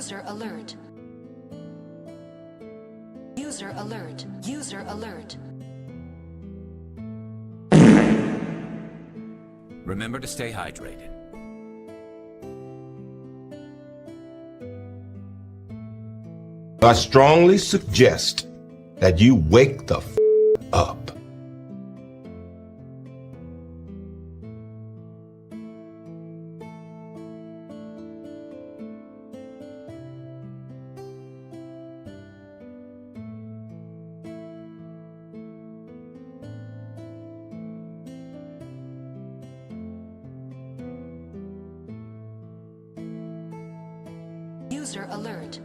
User alert. User alert. User alert. Remember to stay hydrated. I strongly suggest that you wake the f up. User alert.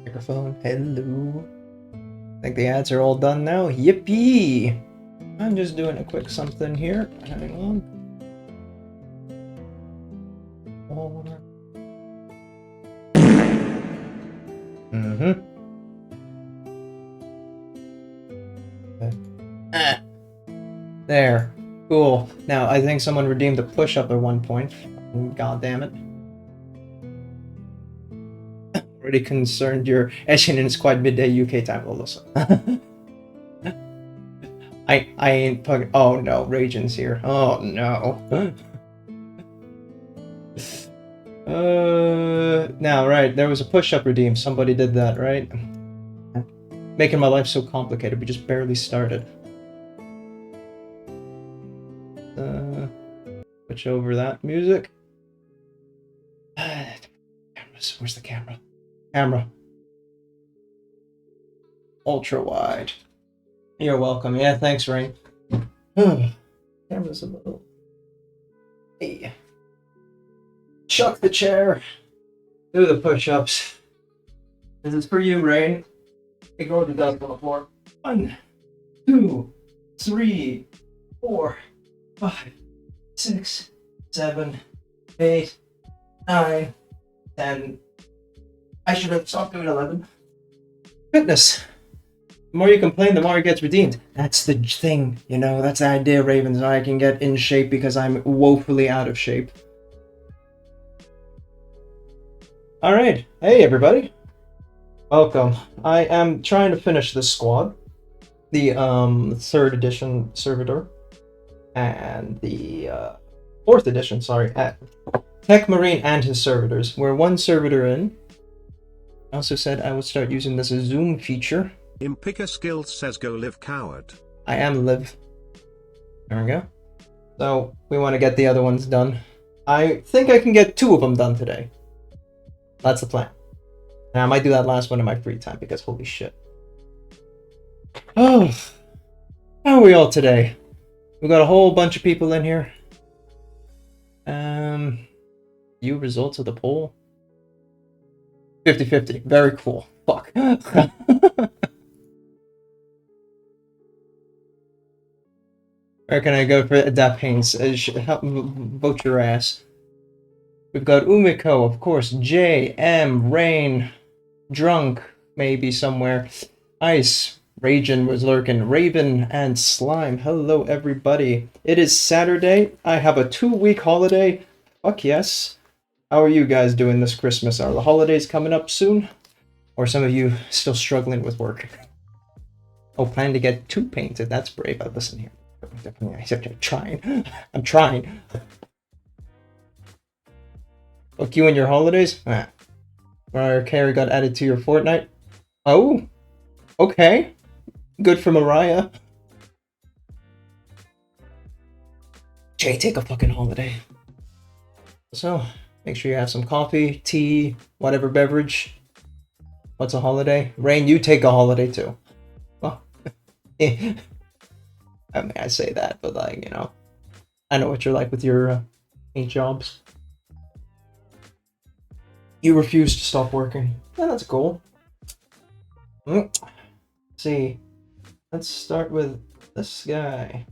Microphone, hello. I think the ads are all done now. Yippee! I'm just doing a quick something here. Hang on. There. Cool. Now, I think someone redeemed a push-up at one point. God damn it. Already concerned you're etching and it's quite midday UK time. Well, listen. I ain't fucking. Oh no, Ragen's here. Oh no. Now, right, there was a push-up redeem. Somebody did that, right? Making my life so complicated. We just barely started. Switch over that music. Where's the camera? Camera. Ultra wide. You're welcome. Yeah, thanks, Rain. Camera's a little. Hey. Chuck the chair. Do the push-ups. This is for you, Rain. Ignore the dust on the floor. 1, 2, 3, 4, 5, 6, 7, 8, 9, 10. I should have stopped doing 11. Fitness. The more you complain, the more it gets redeemed. That's the thing, you know, that's the idea, Ravens. I can get in shape because I'm woefully out of shape. Alright, hey everybody. Welcome. I am trying to finish this squad. The 3rd edition Servitor. And the 4th edition, sorry, Tech Marine and his Servitors. We're 1 Servitor in. I also said I would start using this zoom feature. Impika Skills says go live coward. I am live. There we go. So we want to get the other ones done. I think I can get 2 of them done today. That's the plan. And I might do that last one in my free time because holy shit. Oh, how are we all today? We've got a whole bunch of people in here. View results of the poll. 50-50. Very cool. Fuck. Where can I go for AdaptusPaints? Vote your ass. We've got Umiko, of course, J, M, Rain, Drunk, maybe somewhere, Ice, Ragin was lurking, Raven, and Slime. Hello, everybody. It is Saturday. I have a 2-week holiday. Fuck yes. How are you guys doing this Christmas? Are the holidays coming up soon? Or some of you still struggling with work? Oh, plan to get 2 painted. That's brave. Listen here. Definitely, I'm trying. I'm trying. Fuck you and your holidays? Mariah Carey got added to your Fortnite? Oh, okay. Good for Mariah. Jay, take a fucking holiday. So, make sure you have some coffee, tea, whatever beverage. What's a holiday? Rain, you take a holiday too. Well, I mean, I say that, but like, you know, I know what you're like with your 8 jobs. You refuse to stop working. Yeah, that's cool. Let's see. Let's start with this guy.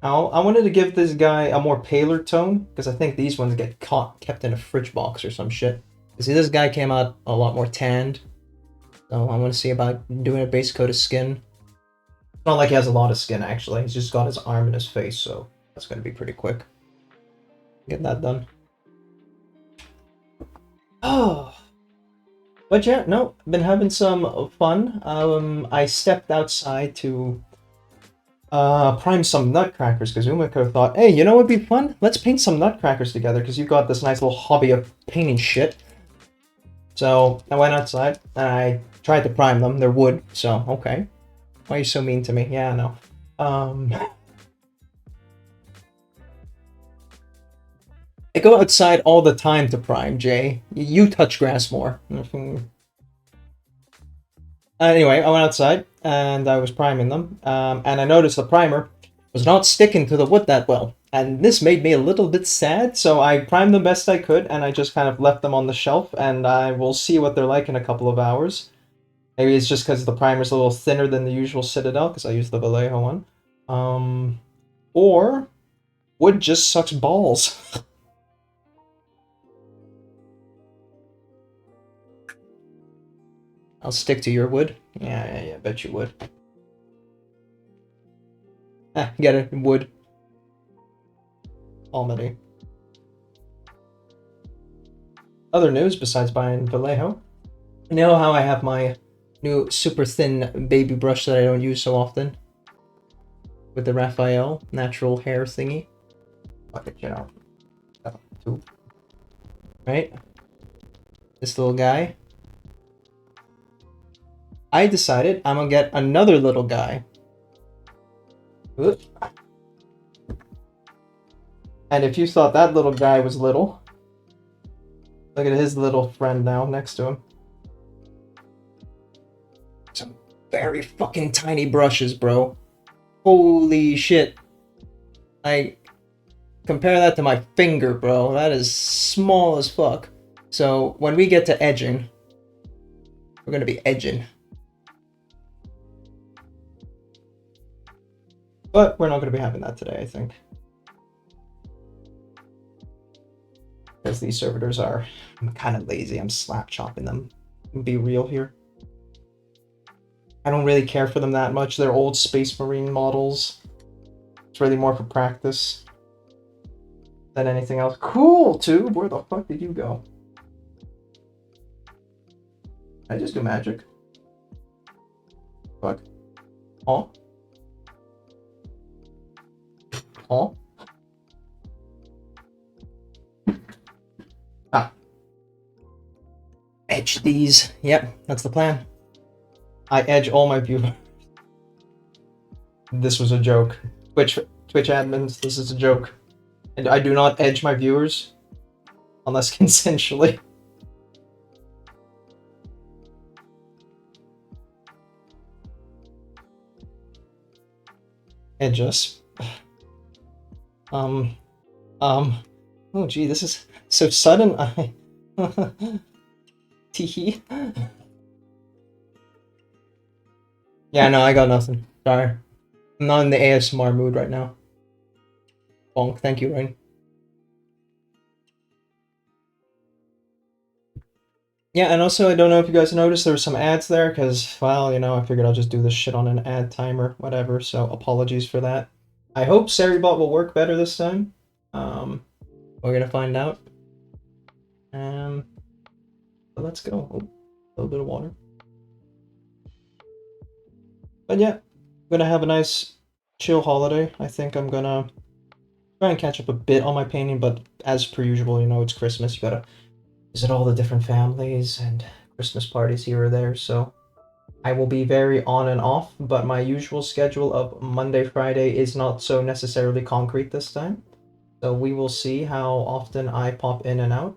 Now, I wanted to give this guy a more paler tone, because I think these ones get kept in a fridge box or some shit. You see, this guy came out a lot more tanned. So I want to see about doing a base coat of skin. It's not like he has a lot of skin, actually. He's just got his arm and his face, so that's going to be pretty quick. Get that done. Oh, but yeah, no, I've been having some fun. I stepped outside to prime some nutcrackers because Umiko thought, hey, you know what'd be fun? Let's paint some nutcrackers together because you've got this nice little hobby of painting shit. So I went outside and I tried to prime them. They're wood, so okay. Why are you so mean to me? Yeah, I know. I go outside all the time to prime, Jay. You touch grass more. Anyway, I went outside and I was priming them, and I noticed the primer was not sticking to the wood that well. And this made me a little bit sad, so I primed them best I could, and I just kind of left them on the shelf, and I will see what they're like in a couple of hours. Maybe it's just because the primer's a little thinner than the usual Citadel, because I use the Vallejo one. Or wood just sucks balls. I'll stick to your wood. Yeah, bet you would. Get it, wood. Almedy. Other news besides buying Vallejo. You know how I have my new super thin baby brush that I don't use so often? With the Raphael natural hair thingy. Fuck it, you know. Too. Right? This little guy. I decided I'm gonna get another little guy. And if you thought that little guy was little, look at his little friend now next to him. Some very fucking tiny brushes, bro. Holy shit. Compare that to my finger, bro. That is small as fuck. So when we get to edging, we're gonna be edging. But we're not going to be having that today, I think. Because these servitors are... I'm kind of lazy. I'm slap chopping them. Be real here. I don't really care for them that much. They're old Space Marine models. It's really more for practice than anything else. Cool, Tube! Where the fuck did you go? I just do magic. Fuck. Huh? Huh? Ah. Edge these. Yep, that's the plan. I edge all my viewers. This was a joke. Twitch admins, this is a joke. And I do not edge my viewers. Unless consensually. Edge us. Oh gee, this is so sudden. I Teehee. Yeah, no, I got nothing. Sorry. I'm not in the ASMR mood right now. Bonk, thank you, Rain. Yeah, and also, I don't know if you guys noticed, there were some ads there, because, well, you know, I figured I'll just do this shit on an ad timer, whatever, so apologies for that. I hope Seribot will work better this time. We're gonna find out. But let's go. Oh, a little bit of water. But yeah, I'm gonna have a nice chill holiday. I think I'm gonna try and catch up a bit on my painting, but as per usual, you know, it's Christmas. You gotta visit all the different families and Christmas parties here or there, so I will be very on and off, but my usual schedule of Monday, Friday is not so necessarily concrete this time. So we will see how often I pop in and out.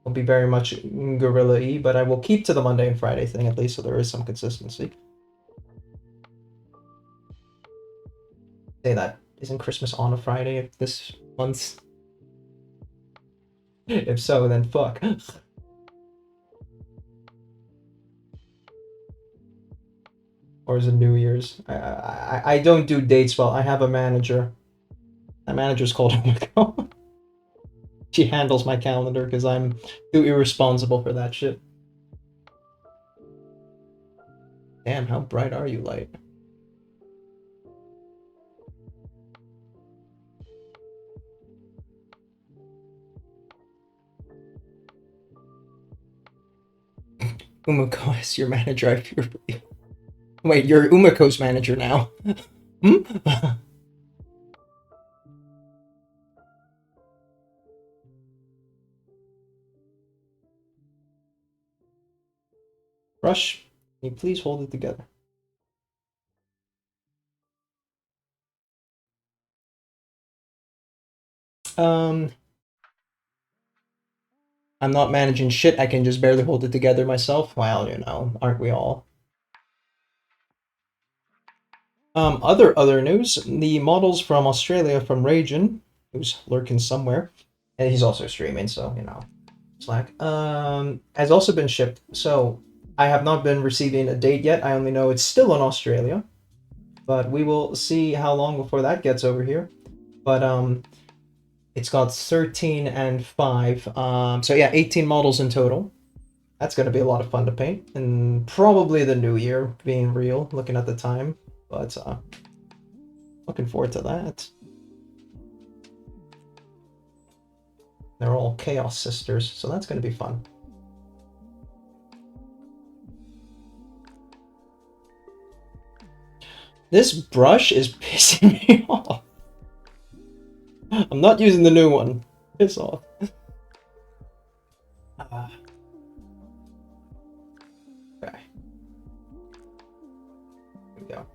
It'll be very much guerrilla-y, but I will keep to the Monday and Friday thing at least, so there is some consistency. Say that. Isn't Christmas on a Friday this month? If so, then fuck. Or is it New Year's? I don't do dates well. I have a manager. That manager's called Umiko. She handles my calendar because I'm too irresponsible for that shit. Damn, how bright are you, Light? Umiko is your manager, I fear for you. Wait, you're Umiko's manager now. Hmm? Rush, can you please hold it together? I'm not managing shit, I can just barely hold it together myself. Well, you know, aren't we all? Other news, the models from Australia, from Ragin, who's lurking somewhere, and he's also streaming, so, you know, Slack, has also been shipped. So, I have not been receiving a date yet, I only know it's still in Australia, but we will see how long before that gets over here. But, it's got 13 and 5, so yeah, 18 models in total. That's going to be a lot of fun to paint, and probably the new year, being real, looking at the time. But looking forward to that. They're all Chaos Sisters, so that's going to be fun. This brush is pissing me off. I'm not using the new one. Piss off. Okay. Here we go.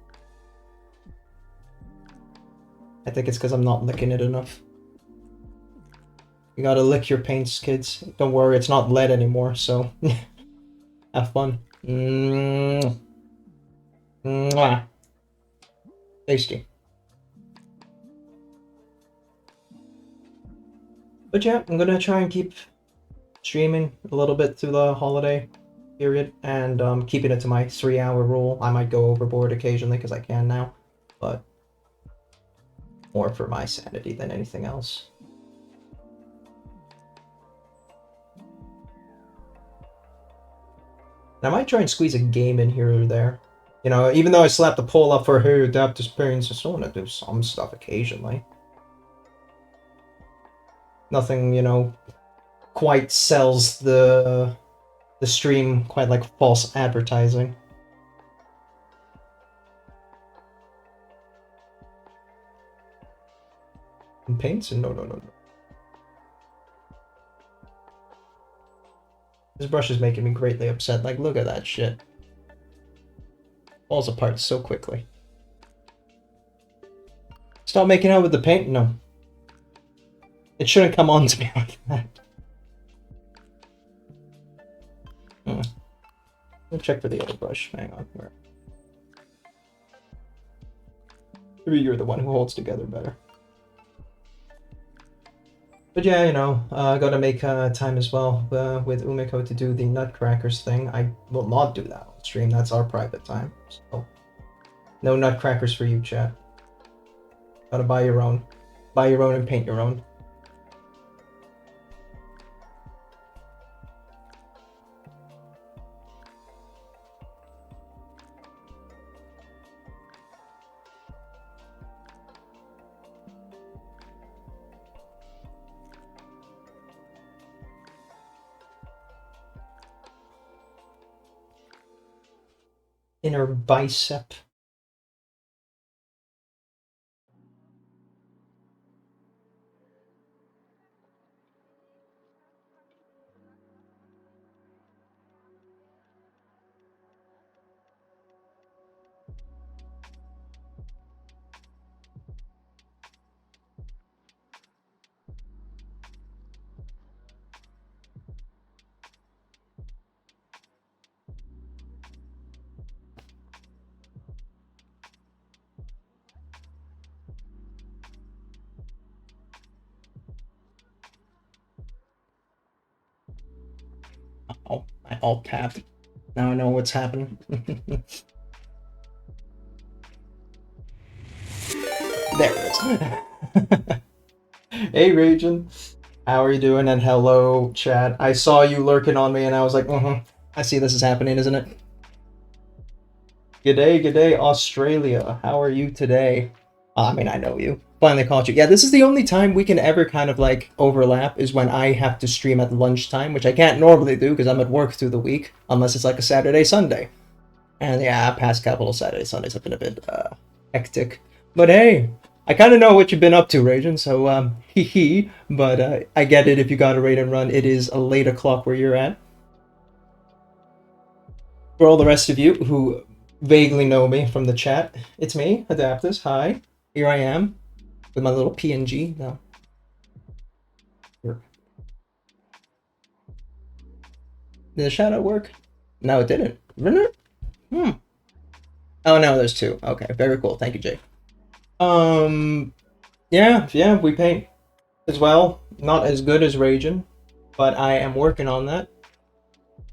I think it's because I'm not licking it enough. You gotta lick your paints, kids. Don't worry, it's not lead anymore, so have fun. Mwah. Tasty. But yeah, I'm gonna try and keep streaming a little bit through the holiday period, and keeping it to my 3-hour rule. I might go overboard occasionally because I can now, but More for my sanity than anything else. And I might try and squeeze a game in here or there. You know, even though I slapped the poll up for hey, AdaptusPaints, I still want to do some stuff occasionally. Nothing, you know, quite sells the stream quite like false advertising. And paints? No, no, no, no. This brush is making me greatly upset. Like, look at that shit. Falls apart so quickly. Stop making out with the paint? No. It shouldn't come on to me like that. Let me check for the other brush. Hang on. Where? Maybe you're the one who holds together better. But yeah, you know, I gotta make time as well with Umiko to do the Nutcrackers thing. I will not do that on stream. That's our private time. So, no Nutcrackers for you, chat. Gotta buy your own. Buy your own and paint your own. Inner bicep. Oh, I alt tapped. Now I know what's happening. There it is. Hey, Ragin. How are you doing? And hello, chat. I saw you lurking on me and I was like, I see this is happening, isn't it? G'day, Australia. How are you today? I mean, I know you. Finally caught you. Yeah, this is the only time we can ever kind of like overlap is when I have to stream at lunchtime, which I can't normally do because I'm at work through the week, unless it's like a Saturday, Sunday. And yeah, past couple of Saturday, Sundays have been a bit hectic. But hey, I kind of know what you've been up to, Ragin, so hee. But I get it if you got a raid and run. It is a late o'clock where you're at. For all the rest of you who vaguely know me from the chat, it's me, Adaptus. Hi, here I am. With my little PNG now. Did the shadow work? No, it didn't. Oh no, there's two. Okay, very cool. Thank you, Jay. Yeah, we paint as well. Not as good as Ragin, but I am working on that.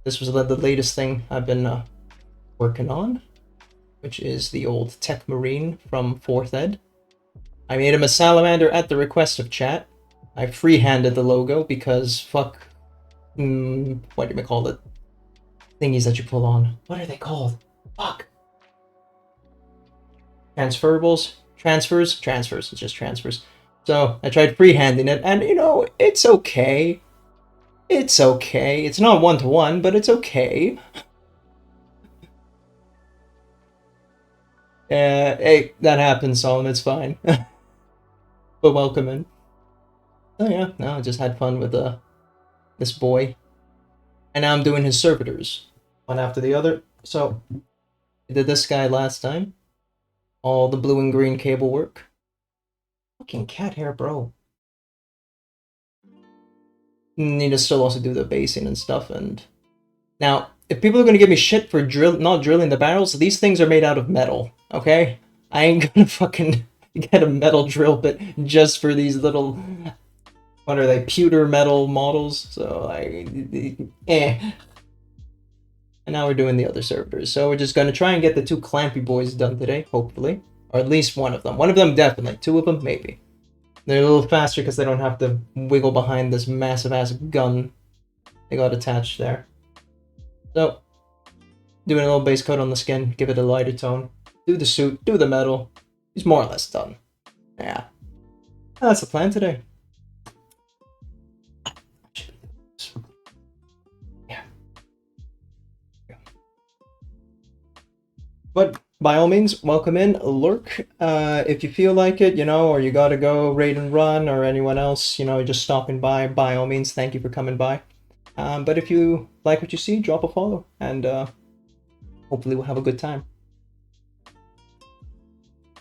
This was the latest thing I've been working on, which is the old Tech Marine from 4th Ed. I made him a salamander at the request of chat. I freehanded the logo because fuck... what do you call it? Thingies that you pull on. What are they called? Fuck! Transferables? Transfers? Transfers. It's just transfers. So, I tried freehanding it, and you know, it's okay. It's okay. It's not one-to-one, but it's okay. Hey, that happens, Solomon. It's fine. But welcome in. Oh yeah, no, I just had fun with this boy. And now I'm doing his servitors, one after the other. So, I did this guy last time. All the blue and green cable work. Fucking cat hair, bro. Need to still also do the basing and stuff. And now, if people are gonna give me shit for not drilling the barrels, these things are made out of metal. Okay, I ain't gonna fucking get a metal drill bit just for these little, what are they, pewter metal models? So And now we're doing the other servitors. So we're just gonna try and get the two clampy boys done today, hopefully. Or at least one of them. One of them definitely. Two of them maybe. They're a little faster because they don't have to wiggle behind this massive ass gun they got attached there. So, doing a little base coat on the skin, give it a lighter tone. Do the suit, do the metal. He's more or less done. Yeah. That's the plan today. Yeah. But by all means, welcome in, lurk. If you feel like it, you know, or you gotta go raid and run, or anyone else, you know, just stopping by all means, thank you for coming by. But if you like what you see, drop a follow, and hopefully we'll have a good time.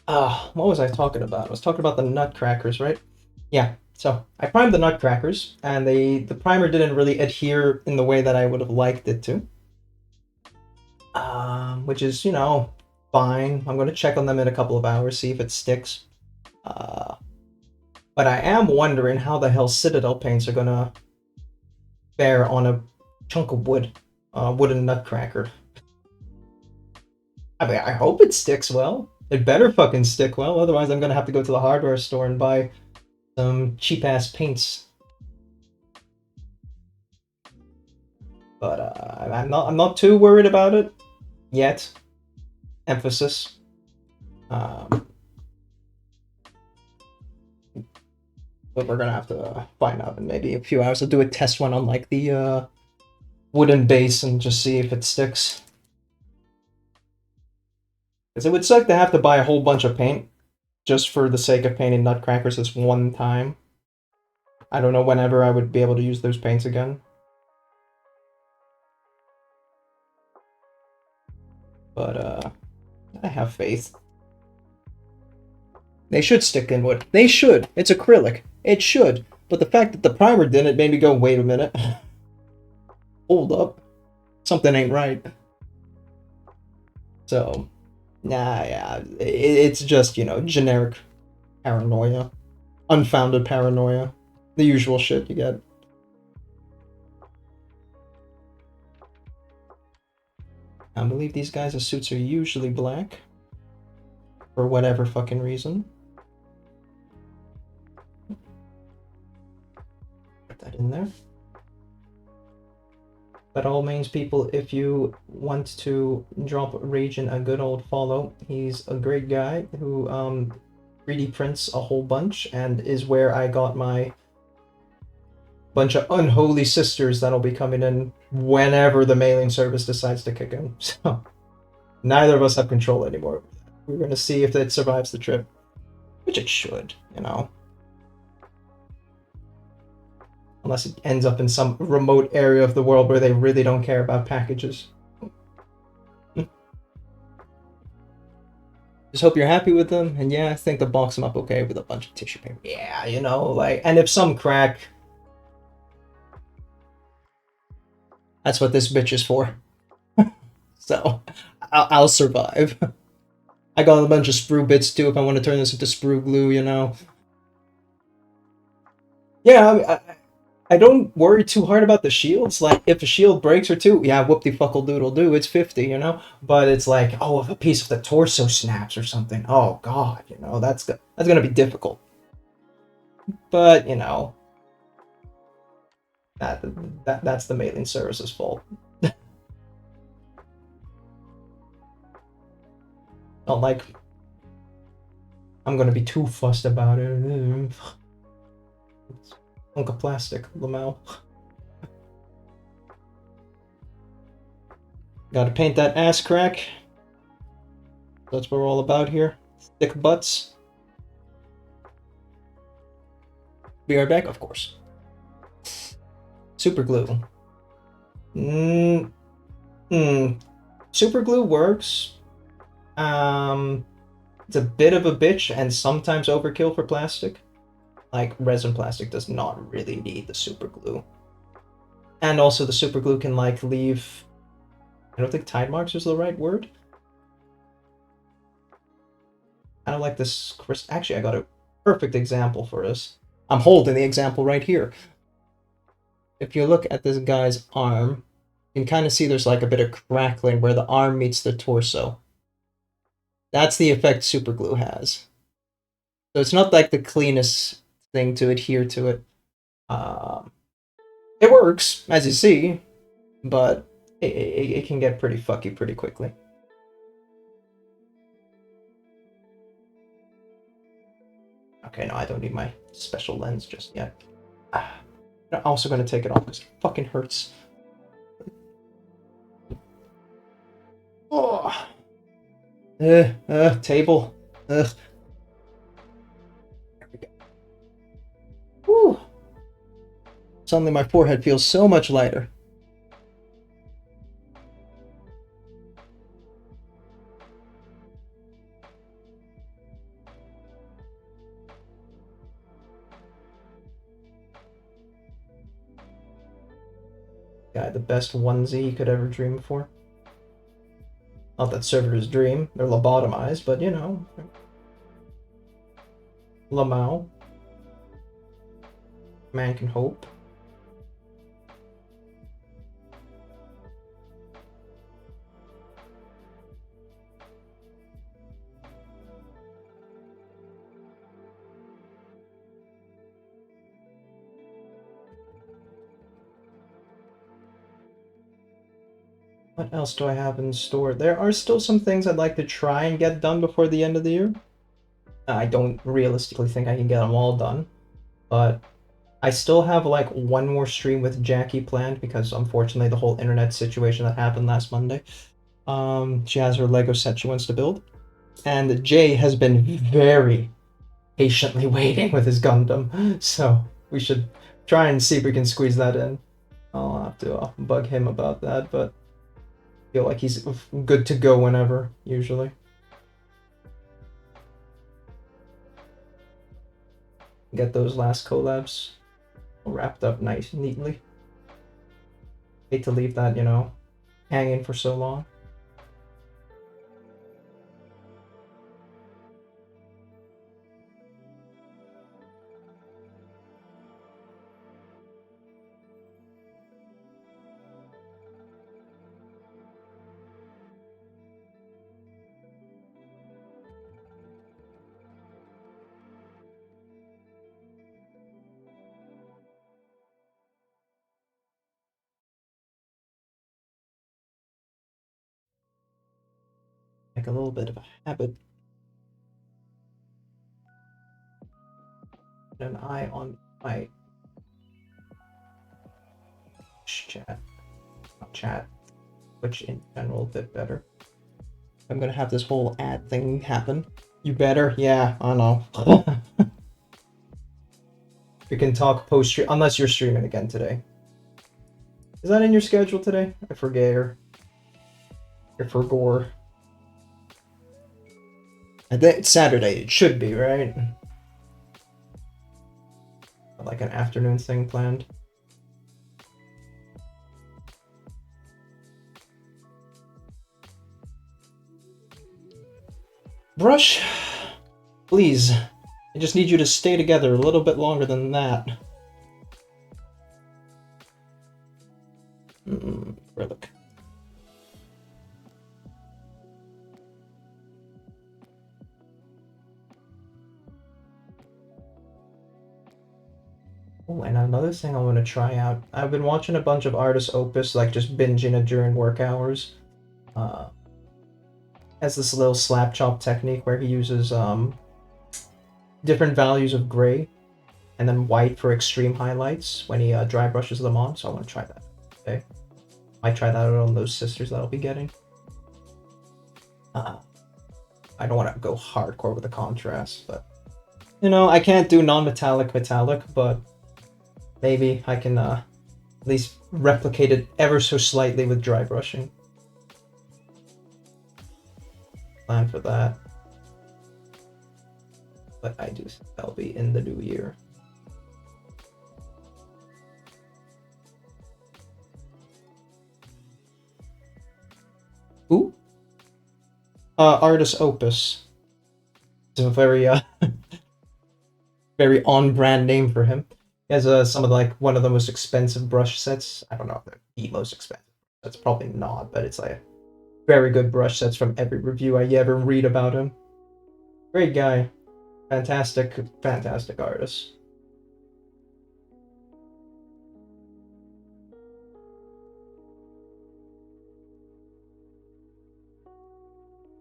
What was I talking about? I was talking about the nutcrackers, right? Yeah, so I primed the nutcrackers, and the primer didn't really adhere in the way that I would have liked it to. Which is, you know, fine. I'm going to check on them in a couple of hours, see if it sticks. But I am wondering how the hell Citadel paints are going to fare on a chunk of wood, wooden nutcracker. I mean, I hope it sticks well. It better fucking stick well, otherwise I'm going to have to go to the hardware store and buy some cheap-ass paints. But I'm not too worried about it yet. Emphasis. But we're gonna have to find out in maybe a few hours. I'll do a test one on like the wooden base and just see if it sticks. Because it would suck to have to buy a whole bunch of paint just for the sake of painting nutcrackers this one time. I don't know whenever I would be able to use those paints again. But I have faith. They should stick in wood. They should. It's acrylic. It should. But the fact that the primer didn't made me go, wait a minute. Hold up. Something ain't right. So, nah, yeah. It's just, you know, generic paranoia. Unfounded paranoia. The usual shit you get. I believe these guys' suits are usually black. For whatever fucking reason. Put that in there. But all means, people, if you want to drop Ragin a good old follow, he's a great guy who 3D prints a whole bunch and is where I got my bunch of unholy sisters that'll be coming in whenever the mailing service decides to kick in. So neither of us have control anymore. We're going to see if it survives the trip. Which it should, you know. Unless it ends up in some remote area of the world where they really don't care about packages. Just hope you're happy with them. And yeah, I think they'll box them up okay with a bunch of tissue paper. Yeah, you know, like, and if some crack, that's what this bitch is for. So, I'll survive. I got a bunch of sprue bits too if I want to turn this into sprue glue, you know. Yeah, I don't worry too hard about the shields. Like, if a shield breaks or two, yeah, whoop-de-fuckle-doodle-doo, it's 50, you know? But it's like, oh, if a piece of the torso snaps or something, oh god, you know, that's gonna be difficult. But, you know, that's the mailing service's fault. Not like I'm gonna be too fussed about it. It's a hunk of plastic, Lamel. Gotta paint that ass crack. That's what we're all about here. Thick butts. Be right back, of course. Super glue. Super glue works. It's a bit of a bitch and sometimes overkill for plastic. Like, resin plastic does not really need the super glue. And also the super glue can, like, leave... I don't think tide marks is the right word. I don't like this... Actually, I got a perfect example for this. I'm holding the example right here. If you look at this guy's arm, you can kind of see there's like a bit of crackling where the arm meets the torso. That's the effect super glue has. So it's not like the cleanest thing to adhere to it. It works, as you see, but it can get pretty fucky pretty quickly. Okay, no, I don't need my special lens just yet. I'm also going to take it off because it fucking hurts. Oh. Table. Ugh. There we go. Whew. Suddenly my forehead feels so much lighter. Guy, the best onesie you could ever dream for. Not that Servators dream, they're lobotomized, but you know. Lamau. Man can hope. What else do I have in store? There are still some things I'd like to try and get done before the end of the year. I don't realistically think I can get them all done, but I still have like one more stream with Jackie planned because unfortunately the whole internet situation that happened last Monday. She has her Lego set she wants to build, and Jay has been very patiently waiting with his Gundam, so we should try and see if we can squeeze that in. I'll have to bug him about that, but I feel like he's good to go whenever, usually. Get those last collabs wrapped up nice, neatly. Hate to leave that, you know, hanging for so long. Like a little bit of a habit. An eye on my chat. Not chat, which in general a bit better. I'm gonna have this whole ad thing happen. You better? Yeah, I know. We can talk post-stream, unless you're streaming again today. Is that in your schedule today? I forget. I forgot. I think it's Saturday. It should be, right? Like an afternoon thing planned. Brush, please. I just need you to stay together a little bit longer than that. Relic. Oh, and another thing I want to try out. I've been watching a bunch of artists' opus, like just binging it during work hours. Has this little slap chop technique where he uses different values of gray and then white for extreme highlights when he dry brushes them on. So I want to try that. Okay, might try that out on those sisters that I'll be getting. I don't want to go hardcore with the contrast, but you know, I can't do non-metallic metallic, but maybe I can at least replicate it ever so slightly with dry brushing. Plan for that. But I do think that'll be in the new year. Who? Artist Opus. It's a very very on-brand name for him. He has some of one of the most expensive brush sets. I don't know if they're the most expensive. That's probably not, but it's like very good brush sets from every review I ever read about him. Great guy. Fantastic, fantastic artist.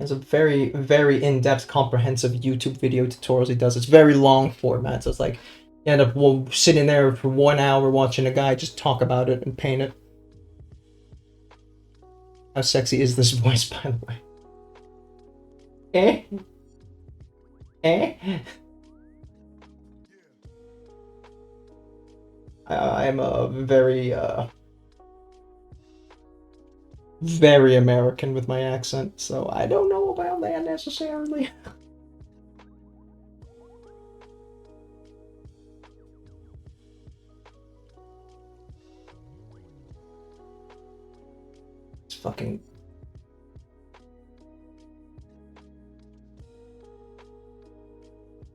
It's a very, very in-depth, comprehensive YouTube video tutorials he does. It's very long format, so it's like you end up sitting there for 1 hour watching a guy just talk about it and paint it. How sexy is this voice, by the way? Eh? Eh? I'm a very American with my accent, so I don't know about that necessarily. It's fucking...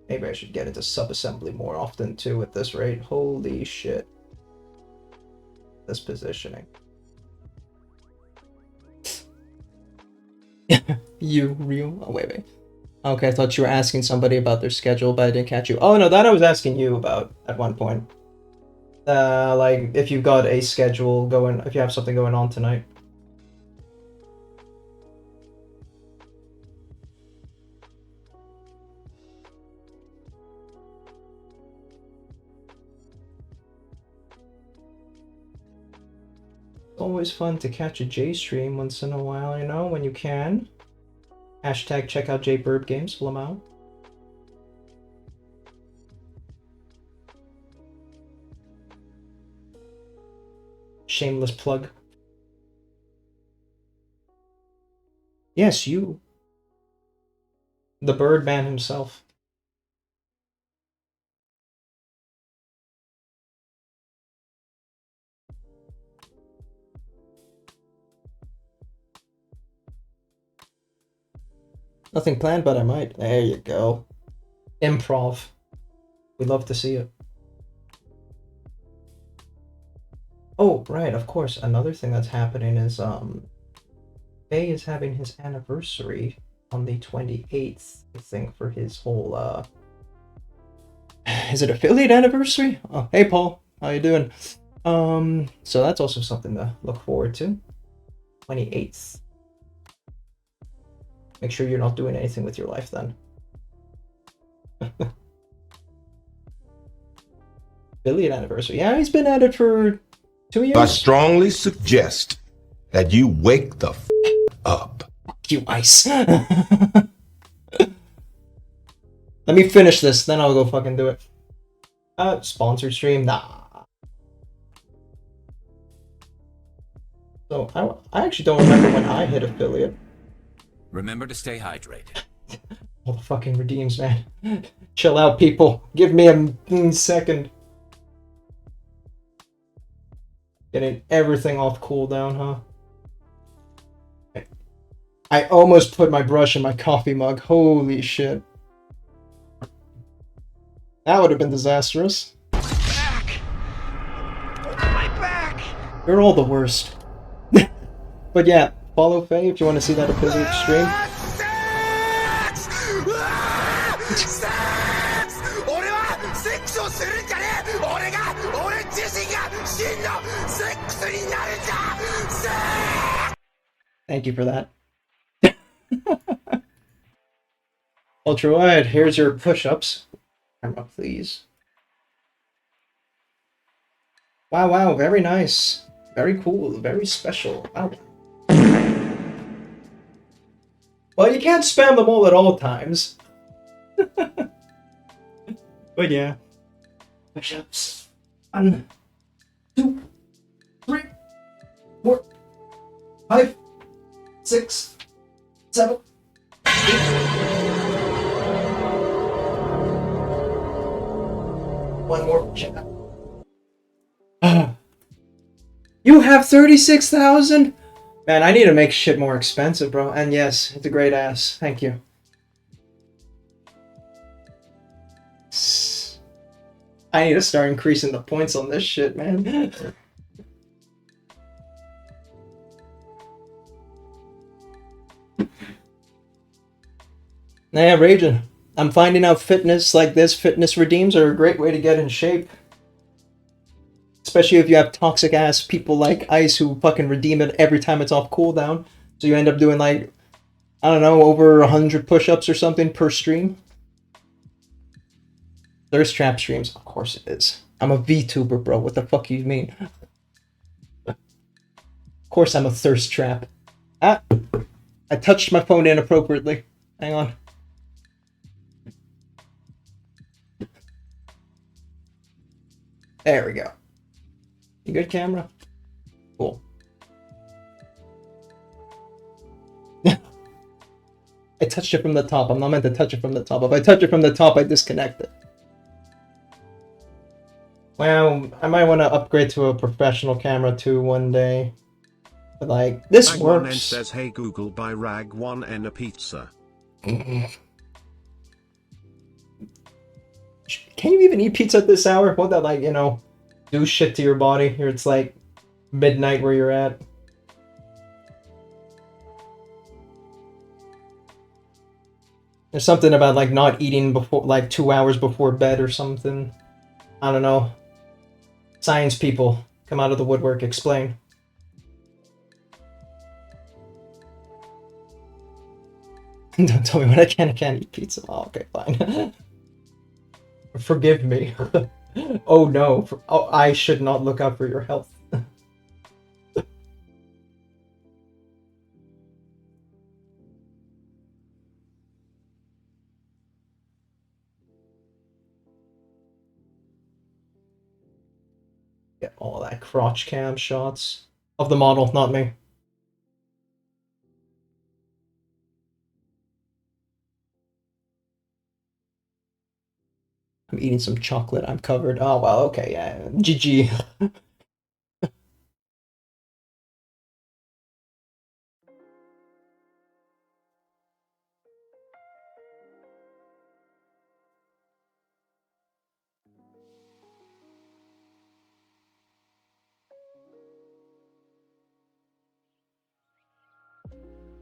Maybe I should get into sub-assembly more often too at this rate. Holy shit. This positioning. You real? Oh, wait. Okay, I thought you were asking somebody about their schedule, but I didn't catch you. Oh no, that I was asking you about at one point. Like if you've got a schedule going, if you have something going on tonight. It's always fun to catch a J stream once in a while, you know, when you can. Hashtag check out JBurb Games, Lamau. Shameless plug. Yes, you. The Birdman himself. Nothing planned, but I might. There you go. Improv. We love to see it. Oh, right, of course. Another thing that's happening is Faye is having his anniversary on the 28th, I think, for his whole is it affiliate anniversary? Oh, hey Paul, how you doing? So that's also something to look forward to. 28th. Make sure you're not doing anything with your life then. Affiliate anniversary. Yeah, he's been at it for 2 years. I strongly suggest that you wake the f up. You ice. Let me finish this, then I'll go fucking do it. Sponsored stream? Nah. So, I actually don't remember when I hit affiliate. Remember to stay hydrated. All the fucking redeems, man. Chill out, people. Give me a second. Getting everything off cooldown, huh? I almost put my brush in my coffee mug. Holy shit. That would have been disastrous. Back! My back! You're all the worst. But yeah, follow Faye if you want to see that affiliate stream. Thank you for that. Ultra wide, here's your push-ups. Camera, please. Wow, wow, very nice. Very cool, very special. Wow. Well, you can't spam them all at all times. But yeah. Push-ups. 1, 2, 3, 4, 5, 6, 7, 8. One more push-up. You have 36,000? Man, I need to make shit more expensive, bro. And yes, it's a great ass. Thank you. I need to start increasing the points on this shit, man. Yeah, raging. I'm finding out fitness like this, fitness redeems are a great way to get in shape. Especially if you have toxic ass people like Ice who fucking redeem it every time it's off cooldown. So you end up doing like, I don't know, over 100 push-ups or something per stream. Thirst trap streams, of course it is. I'm a VTuber, bro. What the fuck you mean? Of course I'm a thirst trap. Ah, I touched my phone inappropriately. Hang on. There we go. You good, camera? Cool. I touched it from the top. I'm not meant to touch it from the top. If I touch it from the top, I disconnect it. Well, I might want to upgrade to a professional camera too one day. But like, this Rag1N works. says, hey Google, buy Rag1N a pizza. Can you even eat pizza at this hour? Won't that, like, you know, do shit to your body? Here it's like midnight where you're at. There's something about like not eating before, like 2 hours before bed or something. I don't know. Science people, come out of the woodwork, explain. Don't tell me what I can't eat pizza. Oh, okay, fine. Forgive me. Oh no, I should not look out for your health. Get all that crotch cam shots of the model, not me. I'm eating some chocolate. I'm covered. Oh, well, okay, yeah. GG. I'm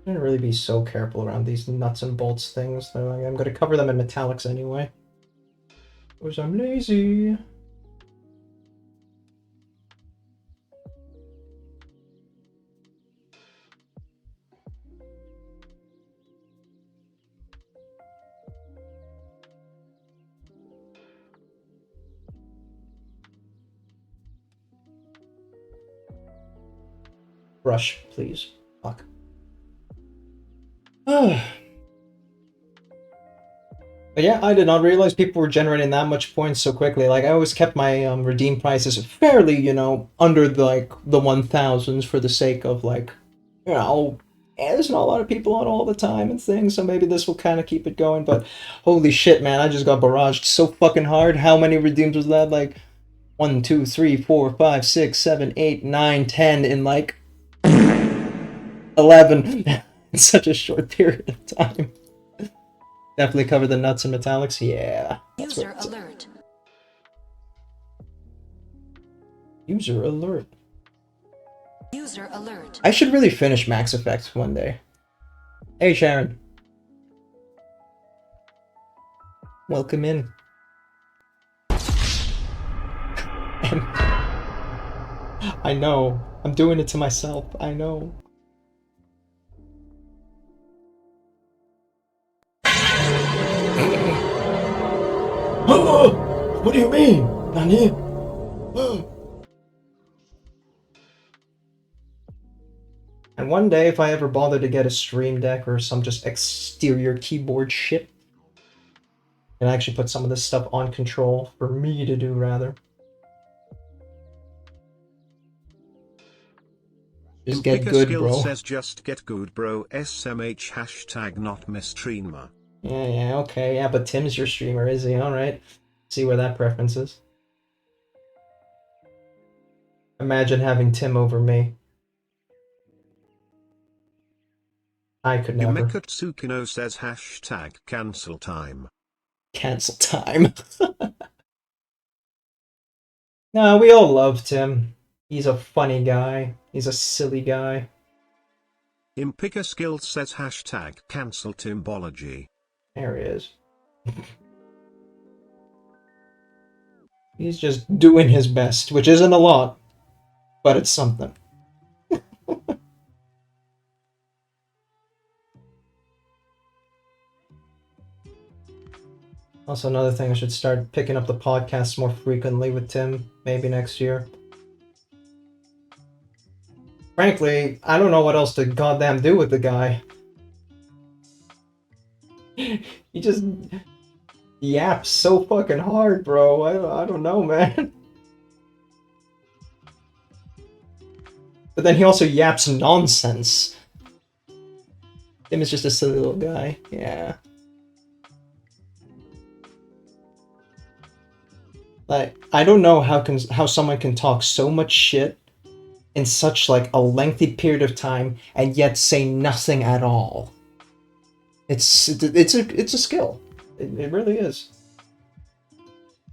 gonna really be so careful around these nuts and bolts things. Though I'm gonna cover them in metallics anyway. Because I'm lazy. Brush, please. Fuck. But yeah, I did not realize people were generating that much points so quickly. Like, I always kept my redeem prices fairly, you know, under the, like, the 1000s for the sake of, like, you know, there's not a lot of people on all the time and things, so maybe this will kind of keep it going. But holy shit, man, I just got barraged so fucking hard. How many redeems was that? Like, 1, 2, 3, 4, 5, 6, 7, 8, 9, 10 in, like, 11 in such a short period of time. Definitely cover the nuts and metallics. Yeah. User alert. User alert. User alert. I should really finish Max Effect one day. Hey, Sharon. Welcome in. I know. I'm doing it to myself. I know. What do you mean, Nani? And one day, if I ever bother to get a stream deck or some just exterior keyboard shit, and actually put some of this stuff on control for me to do, rather. Just get good, bro. Says just get good, bro. SMH hashtag not mistreamer. Yeah, okay, yeah, but Tim's your streamer, is he? Alright. See where that preference is. Imagine having Tim over me. I could never. Yumeka Tsukino says hashtag cancel time. Cancel time. No, we all love Tim. He's a funny guy. He's a silly guy. Impica Skills says hashtag cancel Timbology. There he is. He's just doing his best, which isn't a lot, but it's something. Also, another thing, I should start picking up the podcasts more frequently with Tim, maybe next year. Frankly, I don't know what else to goddamn do with the guy. He just yaps so fucking hard, bro. I don't know, man. But then he also yaps nonsense. Tim is just a silly little guy. Yeah. Like, I don't know how someone can talk so much shit in such like a lengthy period of time and yet say nothing at all. It's a skill. It really is.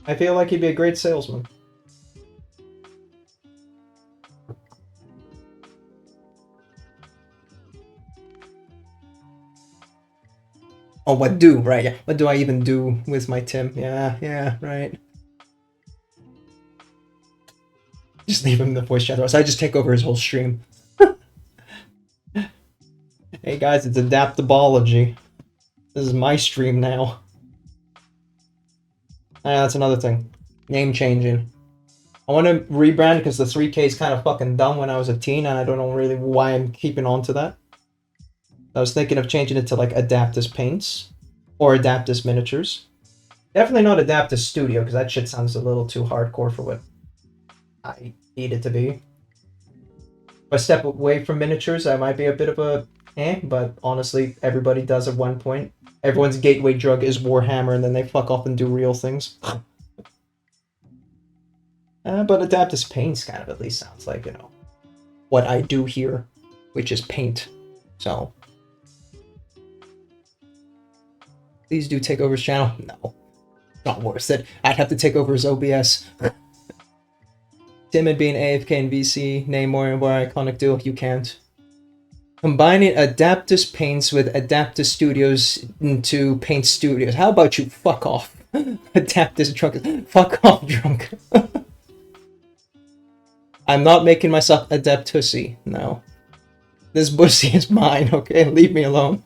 I feel like he'd be a great salesman. Oh, what do? Right, yeah. What do I even do with my Tim? Yeah, right. Just leave him in the voice chat. So I just take over his whole stream. Hey guys, it's Adaptability. This is my stream now. That's another thing. Name changing. I want to rebrand because the 3K is kind of fucking dumb when I was a teen, and I don't know really why I'm keeping on to that. I was thinking of changing it to like AdaptusPaints or Adaptus Miniatures. Definitely not Adaptus Studio because that shit sounds a little too hardcore for what I need it to be. If I step away from miniatures, I might be a bit of a but honestly, everybody does at one point. Everyone's gateway drug is Warhammer, and then they fuck off and do real things. But AdaptusPaints kind of at least sounds like, you know, what I do here, which is paint. So, please do take over his channel. No, not worth it. I'd have to take over his OBS. Timid being AFK and VC, name more and more iconic duo. You can't. Combining AdaptusPaints with Adaptus Studios into Paint Studios. How about you fuck off? Adaptus drunk. Fuck off, drunk. I'm not making myself Adaptussy. No. This pussy is mine, okay? Leave me alone.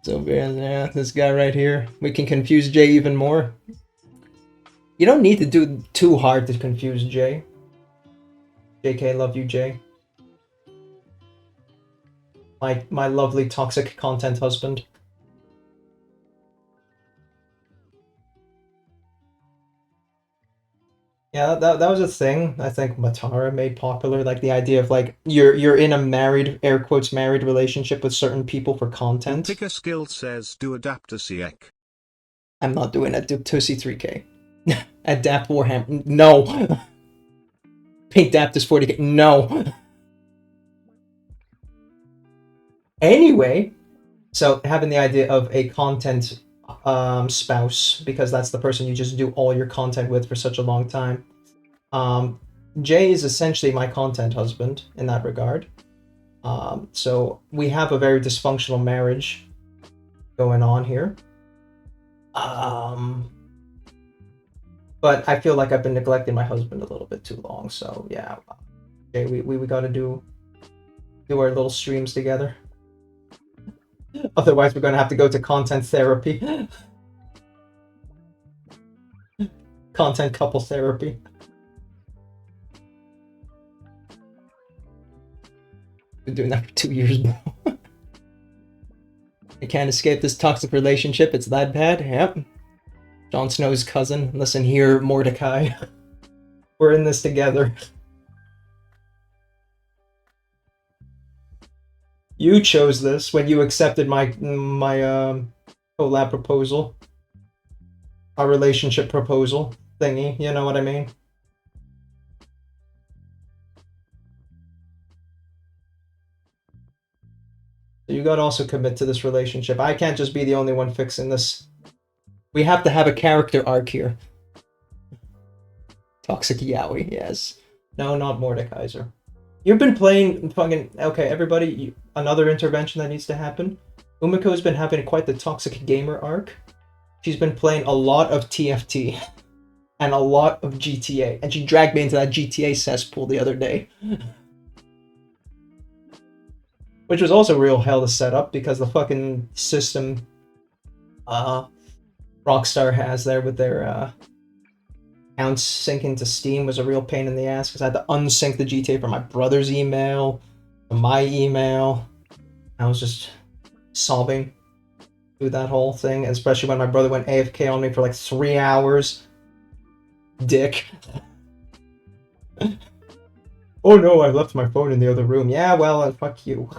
So, yeah, this guy right here. We can confuse Jay even more. You don't need to do too hard to confuse Jay. JK, love you, Jay. My lovely toxic content husband. Yeah, that was a thing I think Matara made popular, like the idea of like you're in a married, air quotes married relationship with certain people for content. Impica Skills says do Adaptusiek. I'm not doing Adaptussy 3K. Adapt Warhammer. No. Paint Adaptus 40K. No. Anyway, so having the idea of a content spouse, because that's the person you just do all your content with for such a long time. Jay is essentially my content husband in that regard. So we have a very dysfunctional marriage going on here. But I feel like I've been neglecting my husband a little bit too long. So yeah, Jay, we got to do our little streams together. Otherwise, we're going to have to go to content therapy. Content couple therapy. Been doing that for 2 years, bro. I can't escape this toxic relationship. It's that bad. Yep. Jon Snow's cousin. Listen here, Mordecai. We're in this together. You chose this when you accepted my collab proposal. Our relationship proposal thingy, you know what I mean? So you gotta also commit to this relationship. I can't just be the only one fixing this. We have to have a character arc here. Toxic Yowie, yes. No, not Mordekaiser. You've been playing fucking... Okay, everybody, another intervention that needs to happen. Umiko's been having quite the toxic gamer arc. She's been playing a lot of TFT and a lot of GTA, and she dragged me into that GTA cesspool the other day. Which was also real hell to set up, because the fucking system Rockstar has there with their accounts syncing to Steam was a real pain in the ass, because I had to unsync the GTA from my brother's email to my email. I was just sobbing through that whole thing, especially when my brother went AFK on me for like 3 hours. Dick. Oh no, I left my phone in the other room. Yeah, well, fuck you.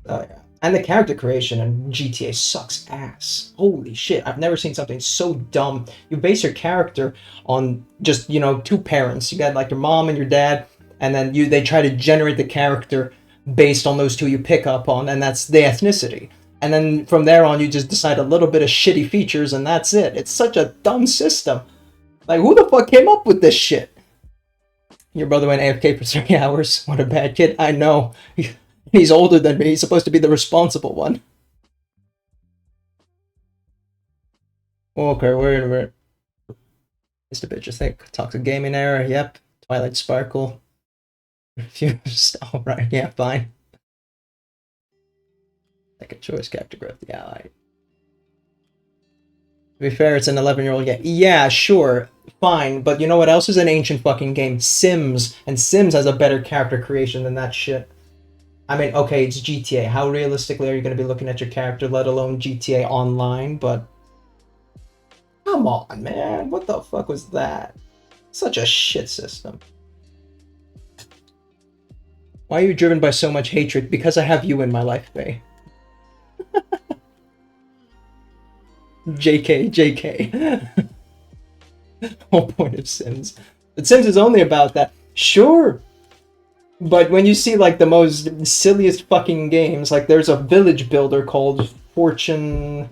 Yeah. And the character creation in GTA sucks ass. Holy shit, I've never seen something so dumb. You base your character on just, you know, two parents. You got like your mom and your dad, and then they try to generate the character based on those two you pick up on, and that's the ethnicity. And then from there on, you just decide a little bit of shitty features, and that's it. It's such a dumb system. Like, who the fuck came up with this shit? Your brother went AFK for 3 hours. What a bad kid. I know. He's older than me. He's supposed to be the responsible one. Okay, we're Mr. Bitch, I think. Toxic Gaming Error, yep. Twilight Sparkle. Refused. Alright, yeah, fine. Second choice, character growth, yeah, alright. To be fair, it's an 11-year-old game. Yeah, sure, fine, but you know what else is an ancient fucking game? Sims. And Sims has a better character creation than that shit. I mean, okay, it's GTA. How realistically are you going to be looking at your character, let alone GTA Online? But come on, man. What the fuck was that? Such a shit system. Why are you driven by so much hatred? Because I have you in my life, Faye. JK, JK. Whole point of Sims. But Sims is only about that. Sure. But when you see, like, the most silliest fucking games, like, there's a village builder called Fortune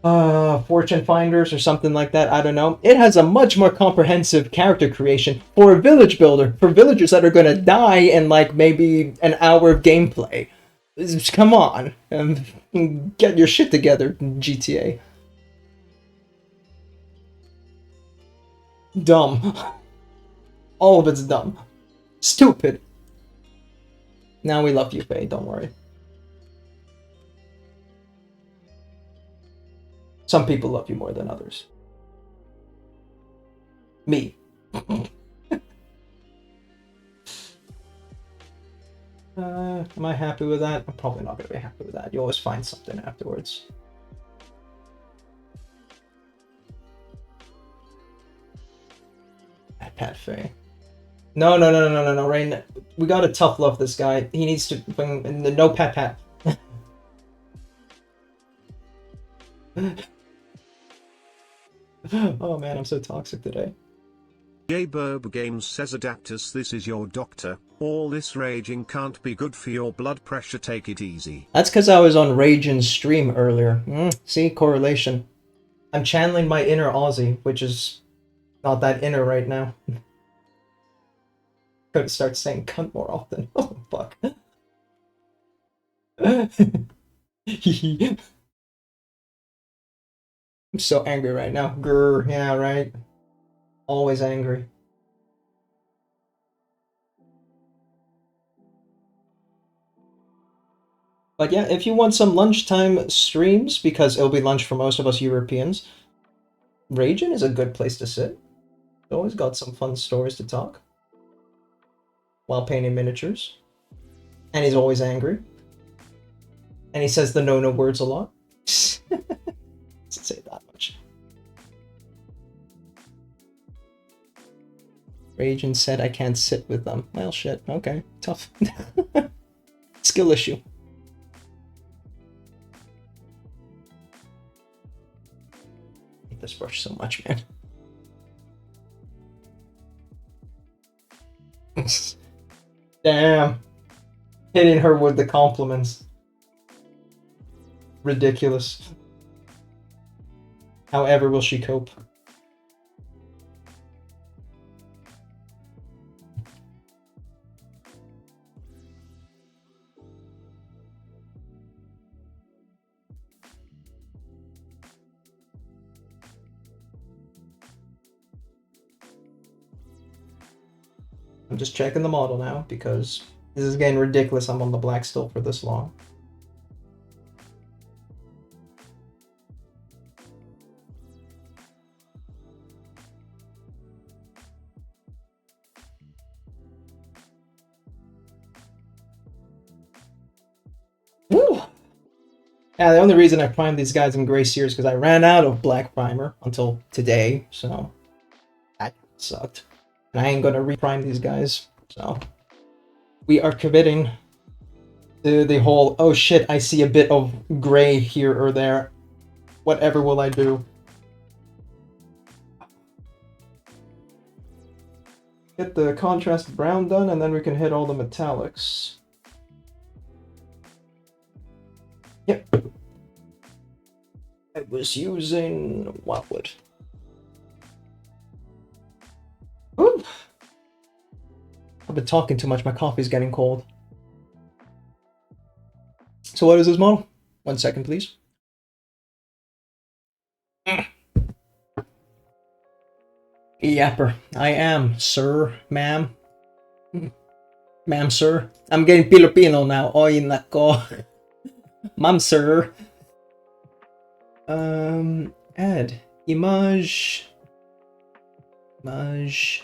Finders or something like that, I don't know. It has a much more comprehensive character creation for a village builder, for villagers that are gonna die in, like, maybe an hour of gameplay. Come on. Get your shit together, GTA. Dumb. All of it's dumb. Stupid. Now we love you, Faye, don't worry. Some people love you more than others. Me. Am I happy with that? I'm probably not going to be happy with that. You always find something afterwards. Pat Faye. No, Rain. We gotta tough love this guy. He needs to bring no pat. Oh man, I'm so toxic today. Burb Games says Adaptus, this is your doctor. All this raging can't be good for your blood pressure, take it easy. That's because I was on Ragin's stream earlier. See, correlation. I'm channeling my inner Aussie, which is not that inner right now. Gotta start saying cunt more often. Oh, fuck. I'm so angry right now. Grr, yeah, right. Always angry. But yeah, if you want some lunchtime streams, because it'll be lunch for most of us Europeans, Ragin is a good place to sit. Always got some fun stories to talk while painting miniatures. And he's always angry. And he says the no words a lot. Doesn't say that much. Ragin said I can't sit with them. Well, shit. Okay. Tough. Skill issue. I hate this brush so much, man. Damn. Hitting her with the compliments. Ridiculous. However will she cope? I'm just checking the model now because this is getting ridiculous. I'm on the black still for this long. Woo! Yeah, the only reason I primed these guys in Gray Seer is because I ran out of black primer until today, so that sucked. And I ain't gonna reprime these guys, so we are committing to the whole, oh shit, I see a bit of gray here or there. Whatever will I do? Get the contrast brown done, and then we can hit all the metallics. Yep. I was using what wood? Ooh. I've been talking too much, my coffee's getting cold. So what is this model? 1 second, please. Yapper. I am, sir, ma'am. Ma'am, sir. I'm getting Filipino now. Oy, nako. Ma'am, sir. Add. Image. Browse.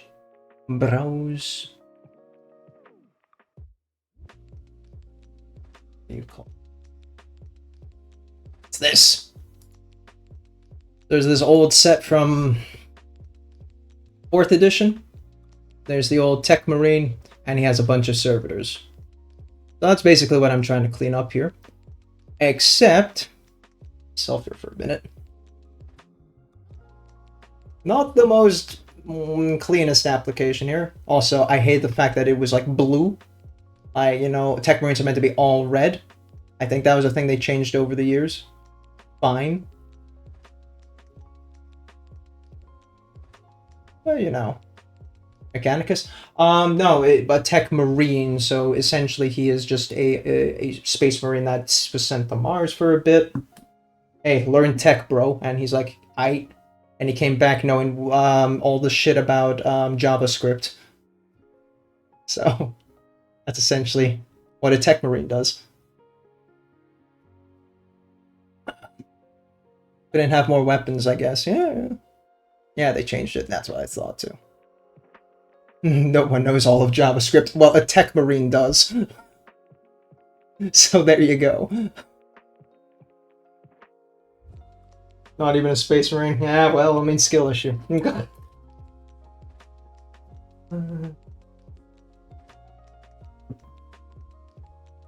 What do you call it? It's this. There's this old set from 4th edition. There's the old Tech Marine, and he has a bunch of servitors. So that's basically what I'm trying to clean up here. Except, self here for a minute. Not the most cleanest application here. Also, I hate the fact that it was like blue. You know, Tech Marines are meant to be all red. I think that was a thing they changed over the years. Fine. Well, you know. Mechanicus? No, but Tech Marine, so essentially he is just a Space Marine that was sent to Mars for a bit. Hey, learn tech, bro. And he's like, aight. And he came back knowing all the shit about JavaScript. So, that's essentially what a Tech Marine does. Couldn't have more weapons, I guess. Yeah, they changed it. That's what I thought, too. No one knows all of JavaScript. Well, a Tech Marine does. So there you go. Not even a Space Marine? Yeah, well, I mean, skill issue.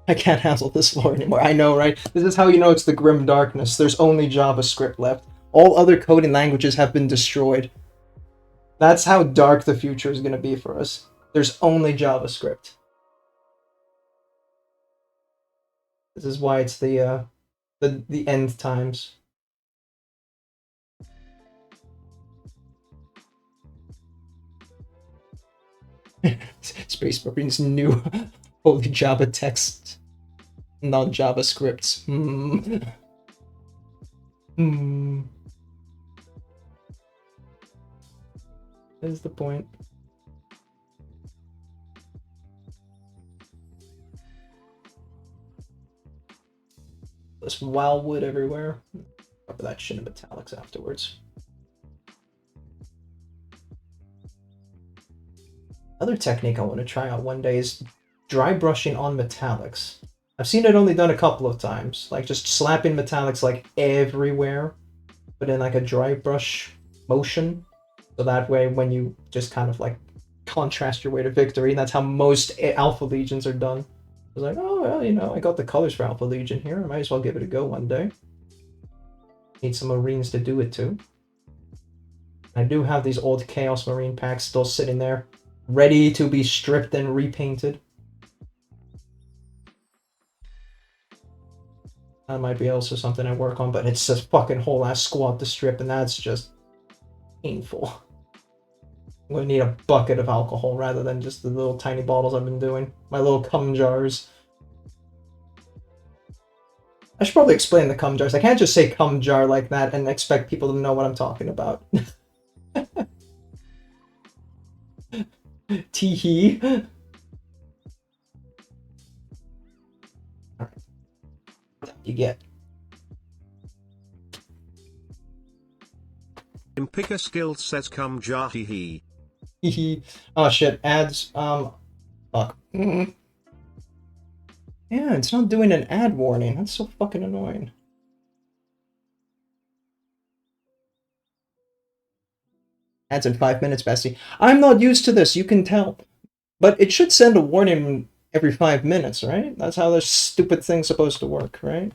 I can't handle this floor anymore. I know, right? This is how you know it's the grim darkness. There's only JavaScript left. All other coding languages have been destroyed. That's how dark the future is going to be for us. There's only JavaScript. This is why it's the end times. Space Marines new holy Java text, not JavaScripts. That is the point. There's wildwood everywhere. Cover that shit in metallics afterwards. Another technique I want to try out one day is dry brushing on metallics. I've seen it only done a couple of times, like just slapping metallics like everywhere, but in like a dry brush motion. So that way when you just kind of like contrast your way to victory, and that's how most Alpha Legions are done. I was like, oh, well, you know, I got the colors for Alpha Legion here. I might as well give it a go one day. Need some Marines to do it too. I do have these old Chaos Marine packs still sitting there, ready to be stripped and repainted. That might be also something I work on, but it's a fucking whole ass squat to strip, and that's just painful. I'm gonna need a bucket of alcohol rather than just the little tiny bottles I've been doing. My little cum jars. I should probably explain the cum jars. I can't just say cum jar like that and expect people to know what I'm talking about. Tee-hee. Alright. You get. Impika Skill says come jahihi. Oh shit, ads, fuck. Yeah, it's not doing an ad warning. That's so fucking annoying. Ads in 5 minutes, Bessie. I'm not used to this, you can tell. But it should send a warning every 5 minutes, right? That's how this stupid thing's supposed to work, right?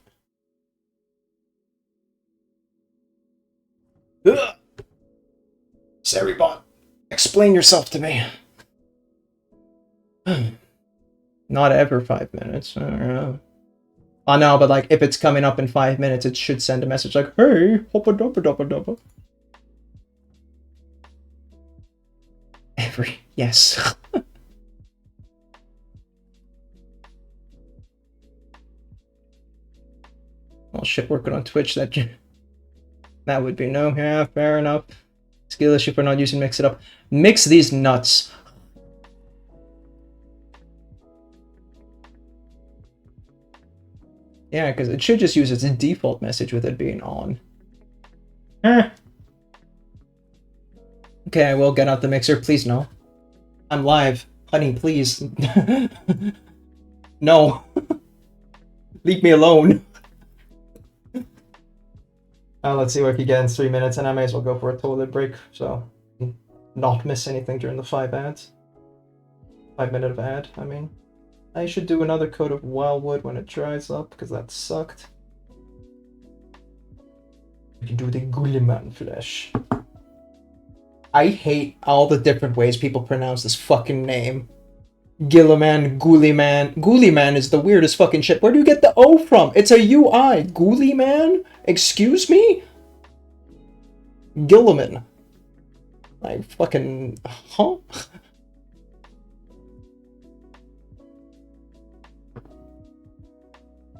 Ugh! Seribot, explain yourself to me. Not ever 5 minutes. I don't know. Oh no, but like if it's coming up in 5 minutes, it should send a message like, "Hey, hoppa doppa doppa doppa." Every yes. Well, shit, working on Twitch. That would be no. Yeah, fair enough. Skill issue for not using mix it up. Mix these nuts. Yeah, because it should just use its default message with it being on. Okay, I will get out the mixer. Please, no. I'm live. Honey, please. No. Leave me alone. Let's see what I can get in 3 minutes, and I may as well go for a toilet break, so not miss anything during the 5 ads. 5 minute of ad, I mean. I should do another coat of wildwood when it dries up, because that sucked. You can do the Gulliman flesh. I hate all the different ways people pronounce this fucking name. Gilliman, Ghouliman. Ghouliman is the weirdest fucking shit. Where do you get the O from? It's a UI. Ghouliman? Excuse me? Gilliman. Like fucking... Huh?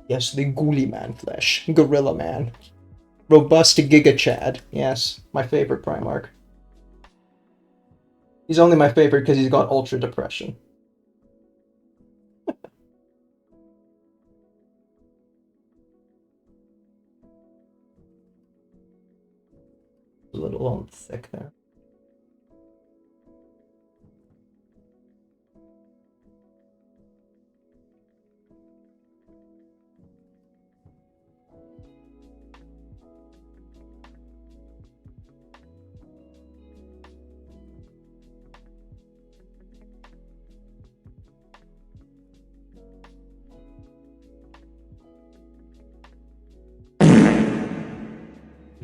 Yes, the Ghouliman flesh. Gorilla Man. Robust Giga Chad. Yes, my favorite Primarch. He's only my favorite because he's got ultra depression. A little on thick there.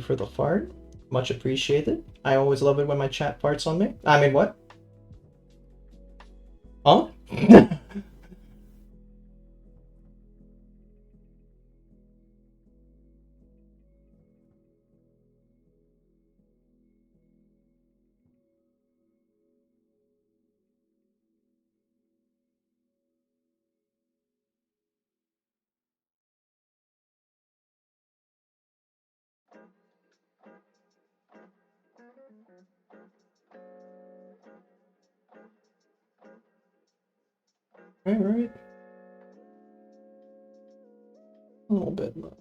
For the fart. Much appreciated. I always love it when my chat farts on me. I mean, what? Huh? Alright. A little bit more.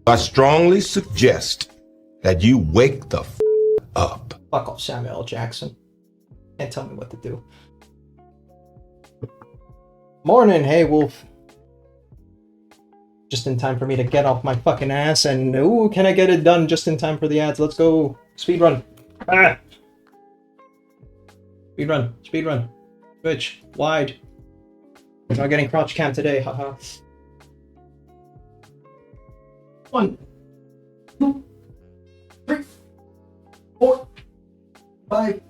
I strongly suggest that you wake the up. Fuck off, Samuel L. Jackson. Can't tell me what to do. Morning, hey Wolf. Just in time for me to get off my fucking ass, and ooh, can I get it done just in time for the ads? Let's go. Speedrun. Ah! Speedrun. Speedrun. Twitch. Wide. We're not getting crotch cam today, haha. 1, 2, 3, 4, 5,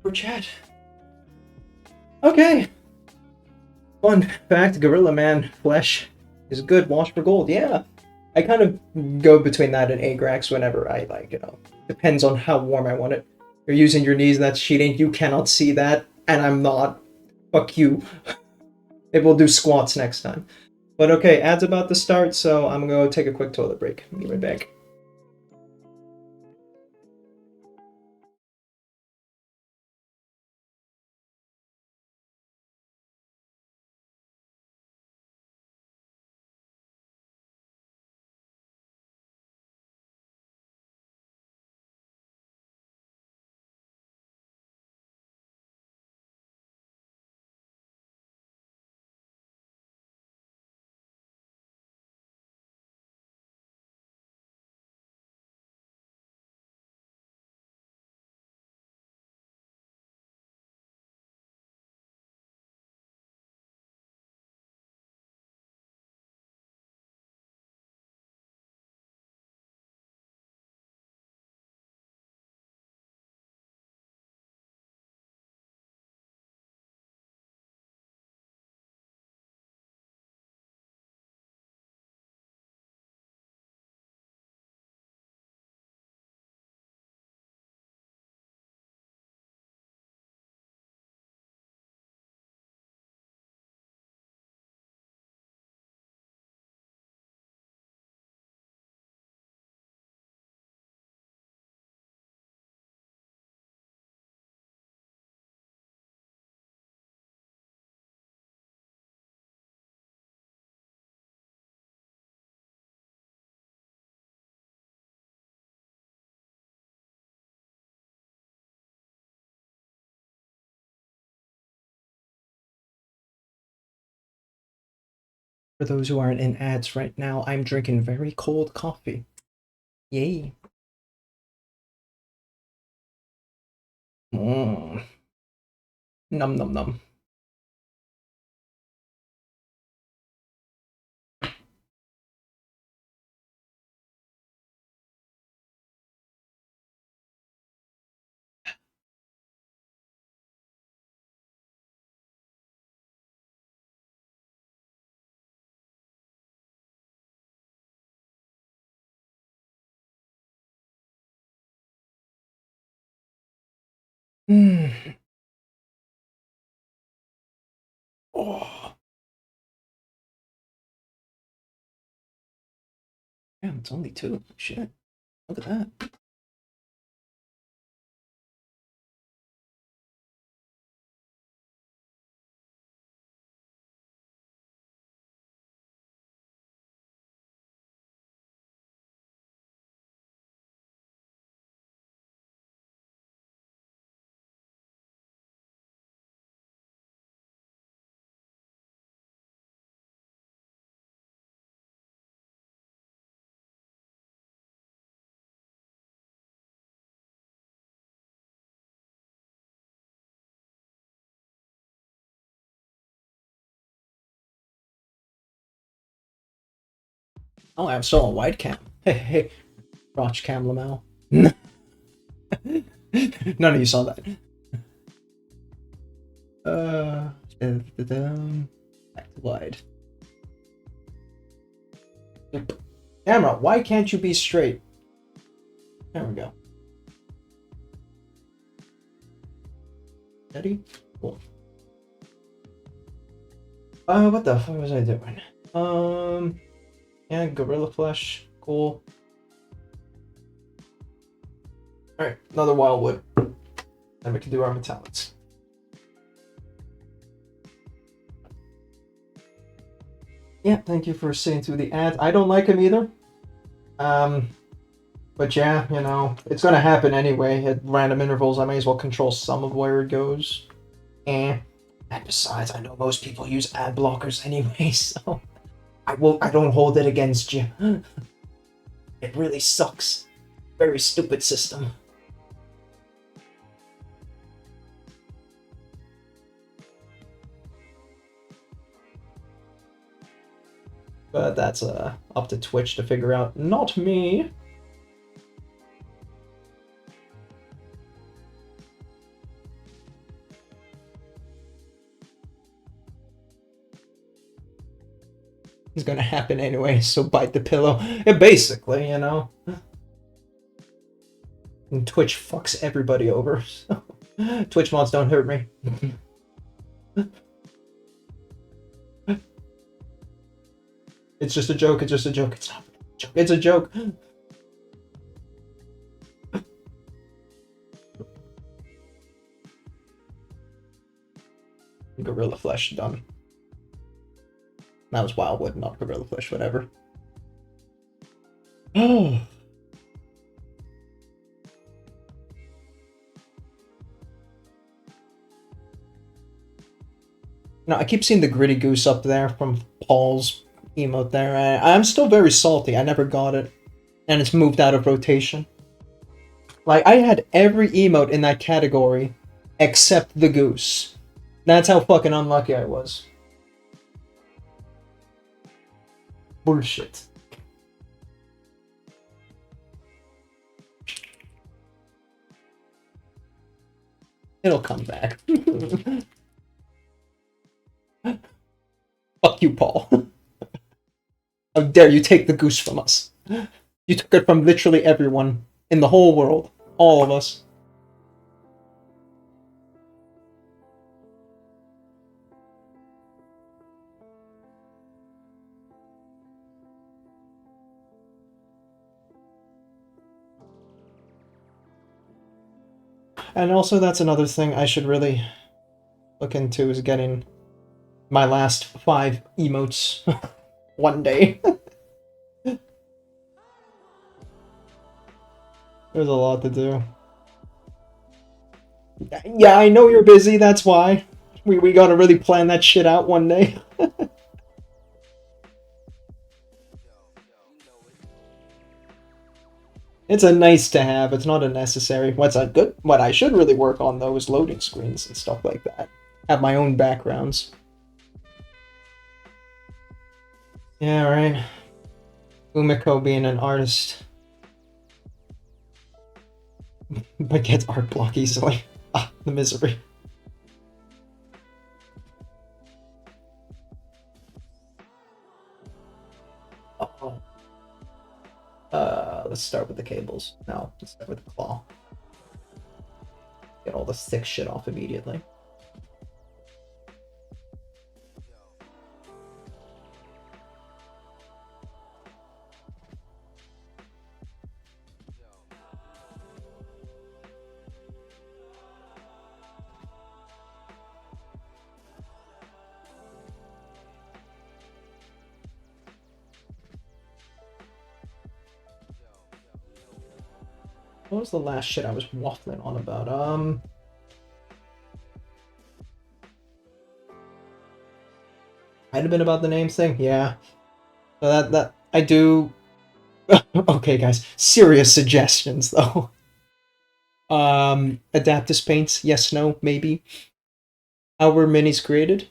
For chat. Okay. Fun fact, Gorilla Man flesh is good. Wash for gold. Yeah. I kind of go between that and Agrax whenever I like, you know. Depends on how warm I want it. You're using your knees, that's cheating. You cannot see that, and I'm not. Fuck you. Maybe we'll do squats next time. But okay, ad's about to start, so I'm gonna go take a quick toilet break. I'll be right back. For those who aren't in ads right now, I'm drinking very cold coffee. Yay. Mmm. Num num num. Mm. Oh. Damn, it's only 2. Shit. Look at that. Oh, I'm still on wide cam. Hey, hey. Watch cam Lamau. None of you saw that. Back to wide. Camera, why can't you be straight? There we go. Ready? Cool. What the fuck was I doing? Yeah, gorilla flesh. Cool. Alright, another wildwood. Then we can do our metallics. Yeah, thank you for sitting through the ads. I don't like him either. But yeah, you know, it's gonna happen anyway at random intervals. I may as well control some of where it goes. And besides, I know most people use ad blockers anyway, so I don't hold it against you. It really sucks. Very stupid system. But that's up to Twitch to figure out, not me. is gonna happen anyway, so bite the pillow. Yeah, basically, you know. And Twitch fucks everybody over. So. Twitch mods don't hurt me. It's just a joke, it's just a joke, it's not a joke, it's a joke. Gorilla Flesh done. That was Wildwood, not Gorilla Flesh, whatever. Oh. No, I keep seeing the Gritty Goose up there from Paul's emote there. I'm still very salty. I never got it. And it's moved out of rotation. Like, I had every emote in that category except the goose. That's how fucking unlucky I was. Bullshit. It'll come back. Fuck you, Paul. How dare you take the goose from us? You took it from literally everyone in the whole world. All of us. And also, that's another thing I should really look into, is getting my last 5 emotes one day. There's a lot to do. Yeah, I know you're busy, that's why. We gotta really plan that shit out one day. It's a nice to have, it's not a necessary. What I should really work on, though, is loading screens and stuff like that. Have my own backgrounds. Yeah, right. Umiko being an artist. But gets art block easily. Ah, the misery. Uh-oh. Let's start with the cables. No, let's start with the claw. Get all the thick shit off immediately. What was the last shit I was waffling on about? Might have been about the name thing, yeah. So that I do. Okay, guys, serious suggestions though. AdaptusPaints, yes, no, maybe. How were minis created?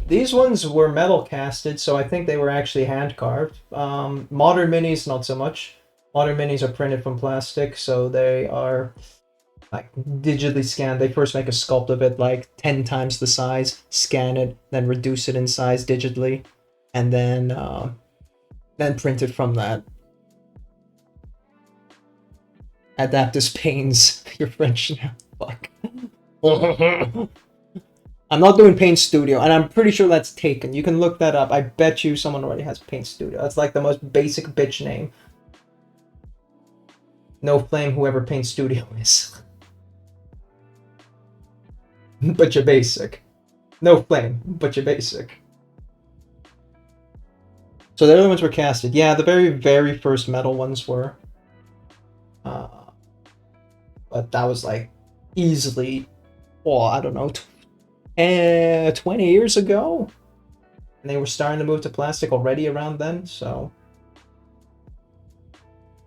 These ones were metal casted, so I think they were actually hand carved. Modern minis, not so much. Modern minis are printed from plastic, so they are like digitally scanned. They first make a sculpt of it like 10 times the size, scan it, then reduce it in size digitally, and then print it from that. AdaptusPaints, you're French now. Fuck. I'm not doing Paint Studio, and I'm pretty sure that's taken. You can look that up. I bet you someone already has Paint Studio. That's like the most basic bitch name. No flame, whoever Paint Studio is. But you're basic. No flame, but you're basic. So the other ones were casted. Yeah, the very, very first metal ones were. But that was like easily, well, I don't know, 20 years ago. And they were starting to move to plastic already around then, so.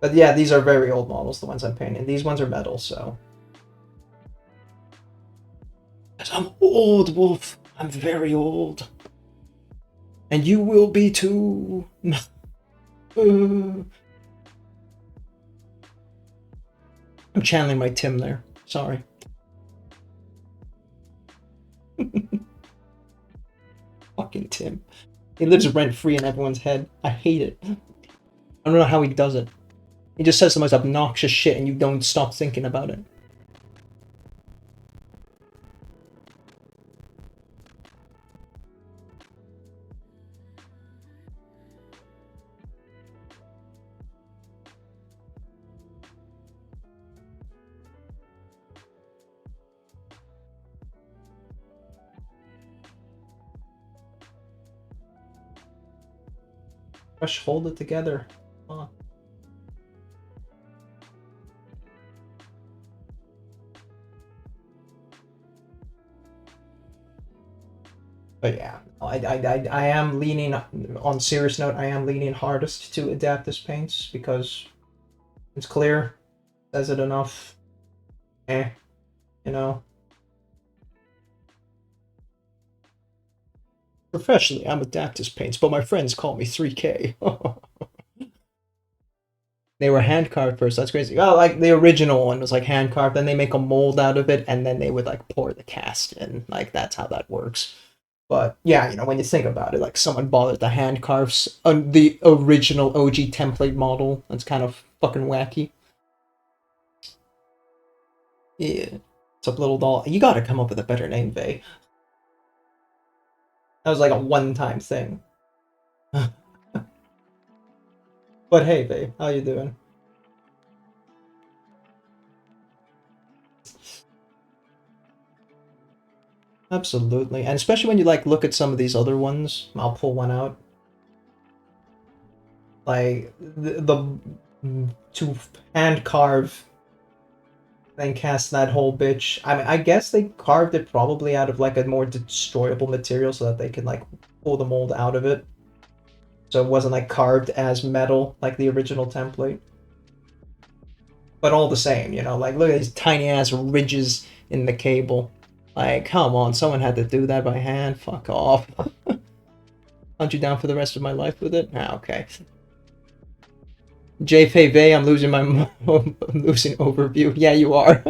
But yeah, these are very old models, the ones I'm painting. These ones are metal, so. I'm old, Wolf. I'm very old. And you will be too. I'm channeling my Tim there. Sorry. Fucking Tim. He lives rent-free in everyone's head. I hate it. I don't know how he does it. He just says the most obnoxious shit and you don't stop thinking about it. Rush, hold it together. Huh. But yeah, I am leaning, on serious note, I am leaning hardest to AdaptusPaints because it's clear, says it enough. You know. Professionally, I'm AdaptusPaints, but my friends call me 3K. They were hand carved first. That's crazy. Oh, like the original one was like hand carved. Then they make a mold out of it, and then they would like pour the cast in. Like that's how that works. But yeah, you know, when you think about it, like someone bothered to hand carve the original OG template model. That's kind of fucking wacky. Yeah. What's up, little doll? You gotta come up with a better name, Vay. That was like a one-time thing. But hey, Vay, how you doing? Absolutely, and especially when you like look at some of these other ones. I'll pull one out. Like the to hand carve, then cast that whole bitch. I mean, I guess they carved it probably out of like a more destroyable material so that they could like pull the mold out of it. So it wasn't like carved as metal like the original template. But all the same, you know, like look at these tiny ass ridges in the cable. Like, come on, someone had to do that by hand. Fuck off. Hunt you down for the rest of my life with it? Ah, okay. JFV, I'm losing my I'm losing overview. Yeah, you are.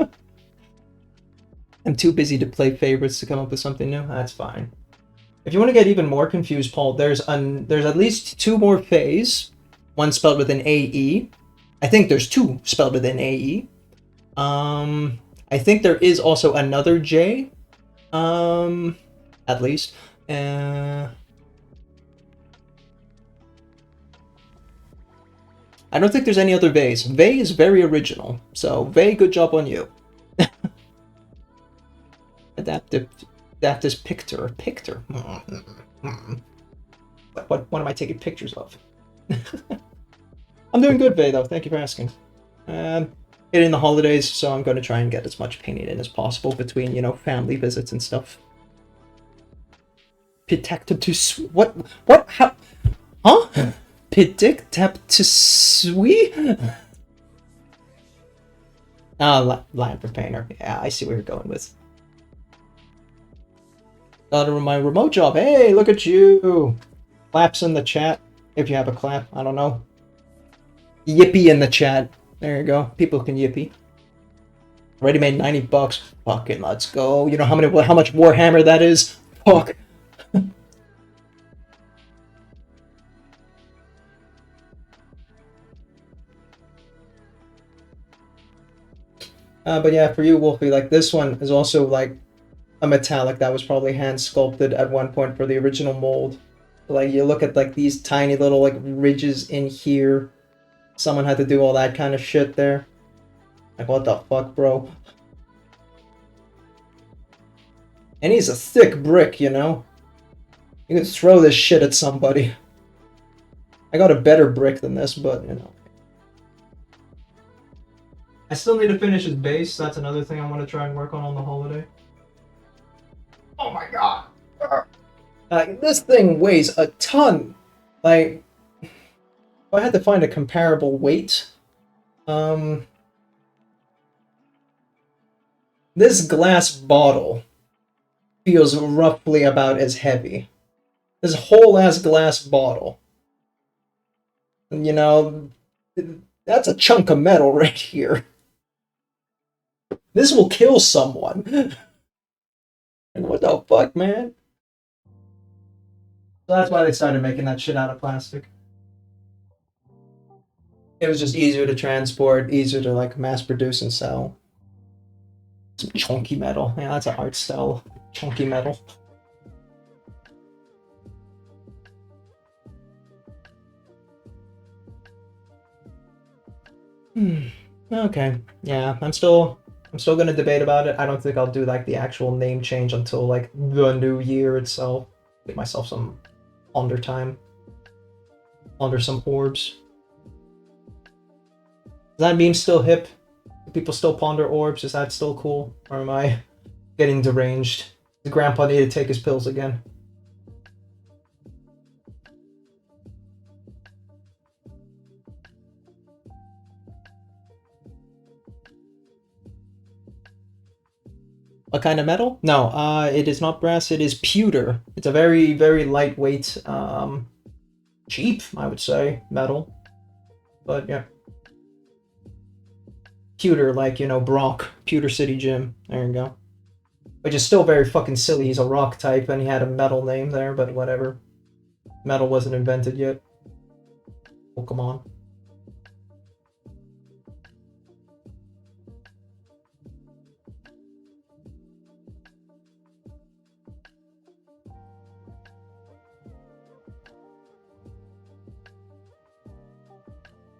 I'm too busy to play favorites to come up with something new. That's fine. If you want to get even more confused, Paul, there's at least two more phase. One spelled with an AE. I think there's two spelled with an AE. I think there is also another J. At least. I don't think there's any other Vays. Vay is very original. So, Vay, good job on you. Adaptus Pictor. Pictor. What am I taking pictures of? I'm doing good, Vay, though. Thank you for asking. Hitting the holidays, so I'm going to try and get as much painting in as possible between, you know, family visits and stuff. Adaptus. What? How? Huh? Adaptus. Line for painter. Yeah, I see where you're going with. Got my remote job. Hey, look at you. Claps in the chat. If you have a clap, I don't know. Yippee in the chat. There you go. People can yippee. Already made $90. Fucking let's go. You know how much Warhammer that is? Fuck. But yeah, for you, Wolfie, like this one is also like a metallic that was probably hand sculpted at one point for the original mold. Like you look at like these tiny little like ridges in here. Someone had to do all that kind of shit there. Like what the fuck, bro? And he's a thick brick, you know? You can throw this shit at somebody. I got a better brick than this, but you know. I still need to finish his base. That's another thing I want to try and work on the holiday. Oh my god. This thing weighs a ton. Like, if I had to find a comparable weight, this glass bottle feels roughly about as heavy. This whole ass glass bottle. You know, that's a chunk of metal right here. This will kill someone. And what the fuck, man? So that's why they started making that shit out of plastic. It was just easier to transport, easier to like mass produce and sell. Some chunky metal. Yeah, that's an art style. Chunky metal. Okay. Yeah, I'm still gonna debate about it. I don't think I'll do like the actual name change until like the new year itself. Give myself some ponder time. Ponder some orbs. Is that meme still hip? Do people still ponder orbs? Is that still cool? Or am I getting deranged? Does Grandpa need to take his pills again? What kind of metal? No, it is not brass, it is pewter. It's a very, very lightweight, cheap, I would say, metal. But yeah. Pewter, like, you know, Brock, Pewter City Gym. There you go. Which is still very fucking silly. He's a rock type and he had a metal name there, but whatever. Metal wasn't invented yet. Pokemon.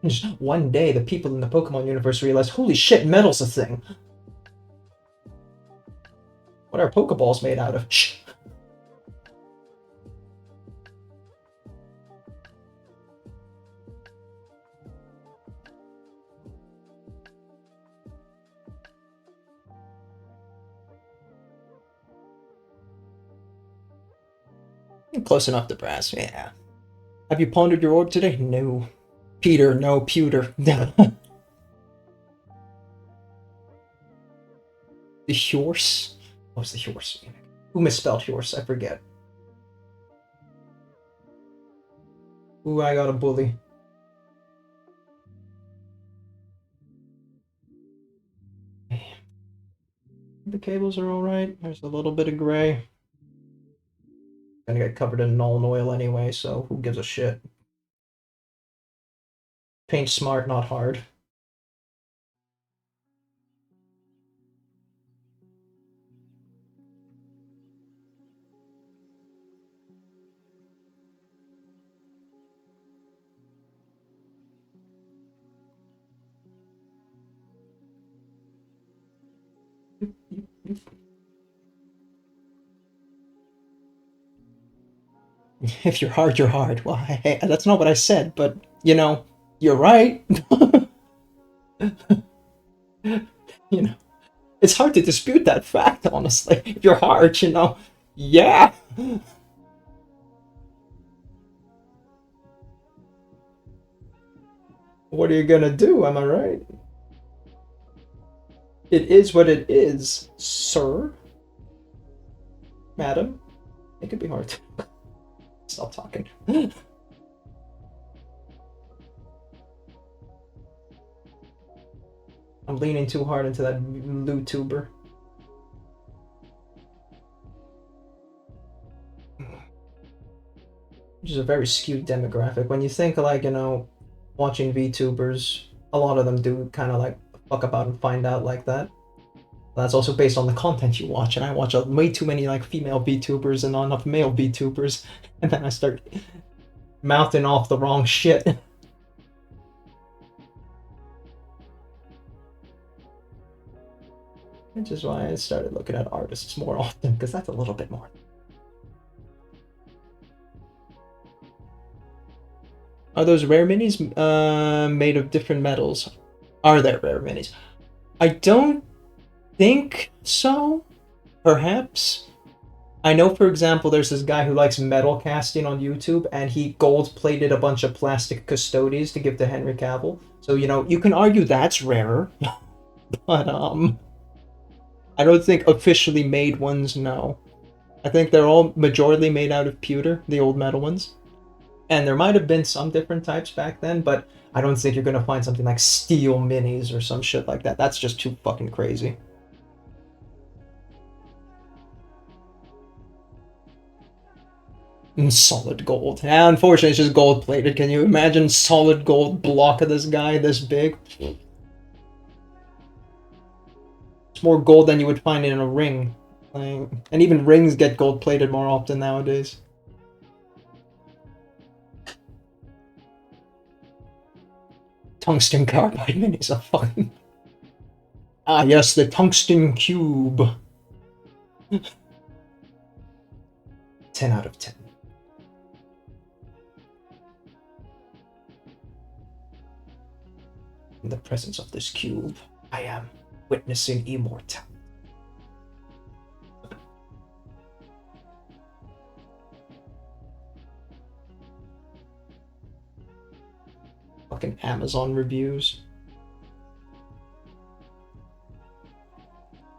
Just one day, the people in the Pokemon universe realized, holy shit, metal's a thing. What are Pokeballs made out of? Shh. Close enough to brass, yeah. Have you pondered your orb today? No. Peter, no, pewter. The horse? What's the horse? Who misspelled horse? I forget. Ooh, I got a bully. The cables are alright. There's a little bit of gray. Gonna get covered in null oil anyway, so who gives a shit? Paint smart, not hard. If you're hard, you're hard. Well, hey, that's not what I said, but, you know, you're right. You know, it's hard to dispute that fact, honestly. If you're hard, you know, yeah. What are you gonna do, am I right? It is what it is, sir. Madam. It could be hard. Stop talking. I'm leaning too hard into that VTuber. Which is a very skewed demographic. When you think, like, you know, watching VTubers, a lot of them do kind of like fuck about and find out like that. That's also based on the content you watch, and I watch way too many like female VTubers and not enough male VTubers, and then I start mouthing off the wrong shit. Which is why I started looking at artists more often, because that's a little bit more. Are those rare minis made of different metals? Are there rare minis? I don't think so. Perhaps. I know, for example, there's this guy who likes metal casting on YouTube, and he gold-plated a bunch of plastic custodies to give to Henry Cavill. So, you know, you can argue that's rarer. But, I don't think officially made ones, no. I think they're all majorly made out of pewter, the old metal ones. And there might have been some different types back then, but I don't think you're gonna find something like steel minis or some shit like that. That's just too fucking crazy. Solid gold. Yeah, unfortunately, it's just gold plated. Can you imagine solid gold block of this guy this big? It's more gold than you would find in a ring. Like, and even rings get gold plated more often nowadays. Tungsten carbide minis are fun. Ah, yes, the tungsten cube. 10 out of 10. In the presence of this cube, I am witnessing immortality. Fucking Amazon reviews.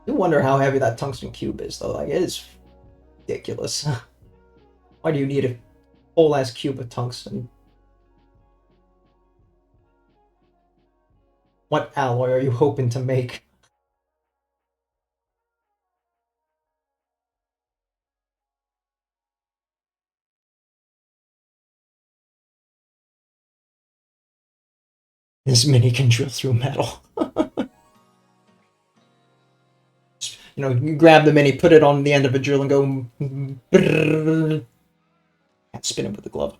You wonder how heavy that tungsten cube is, though. Like, it is ridiculous. Why do you need a whole ass cube of tungsten? What alloy are you hoping to make? This mini can drill through metal. You know, you grab the mini, put it on the end of a drill, and go. Brrr. Can't spin it with the glove.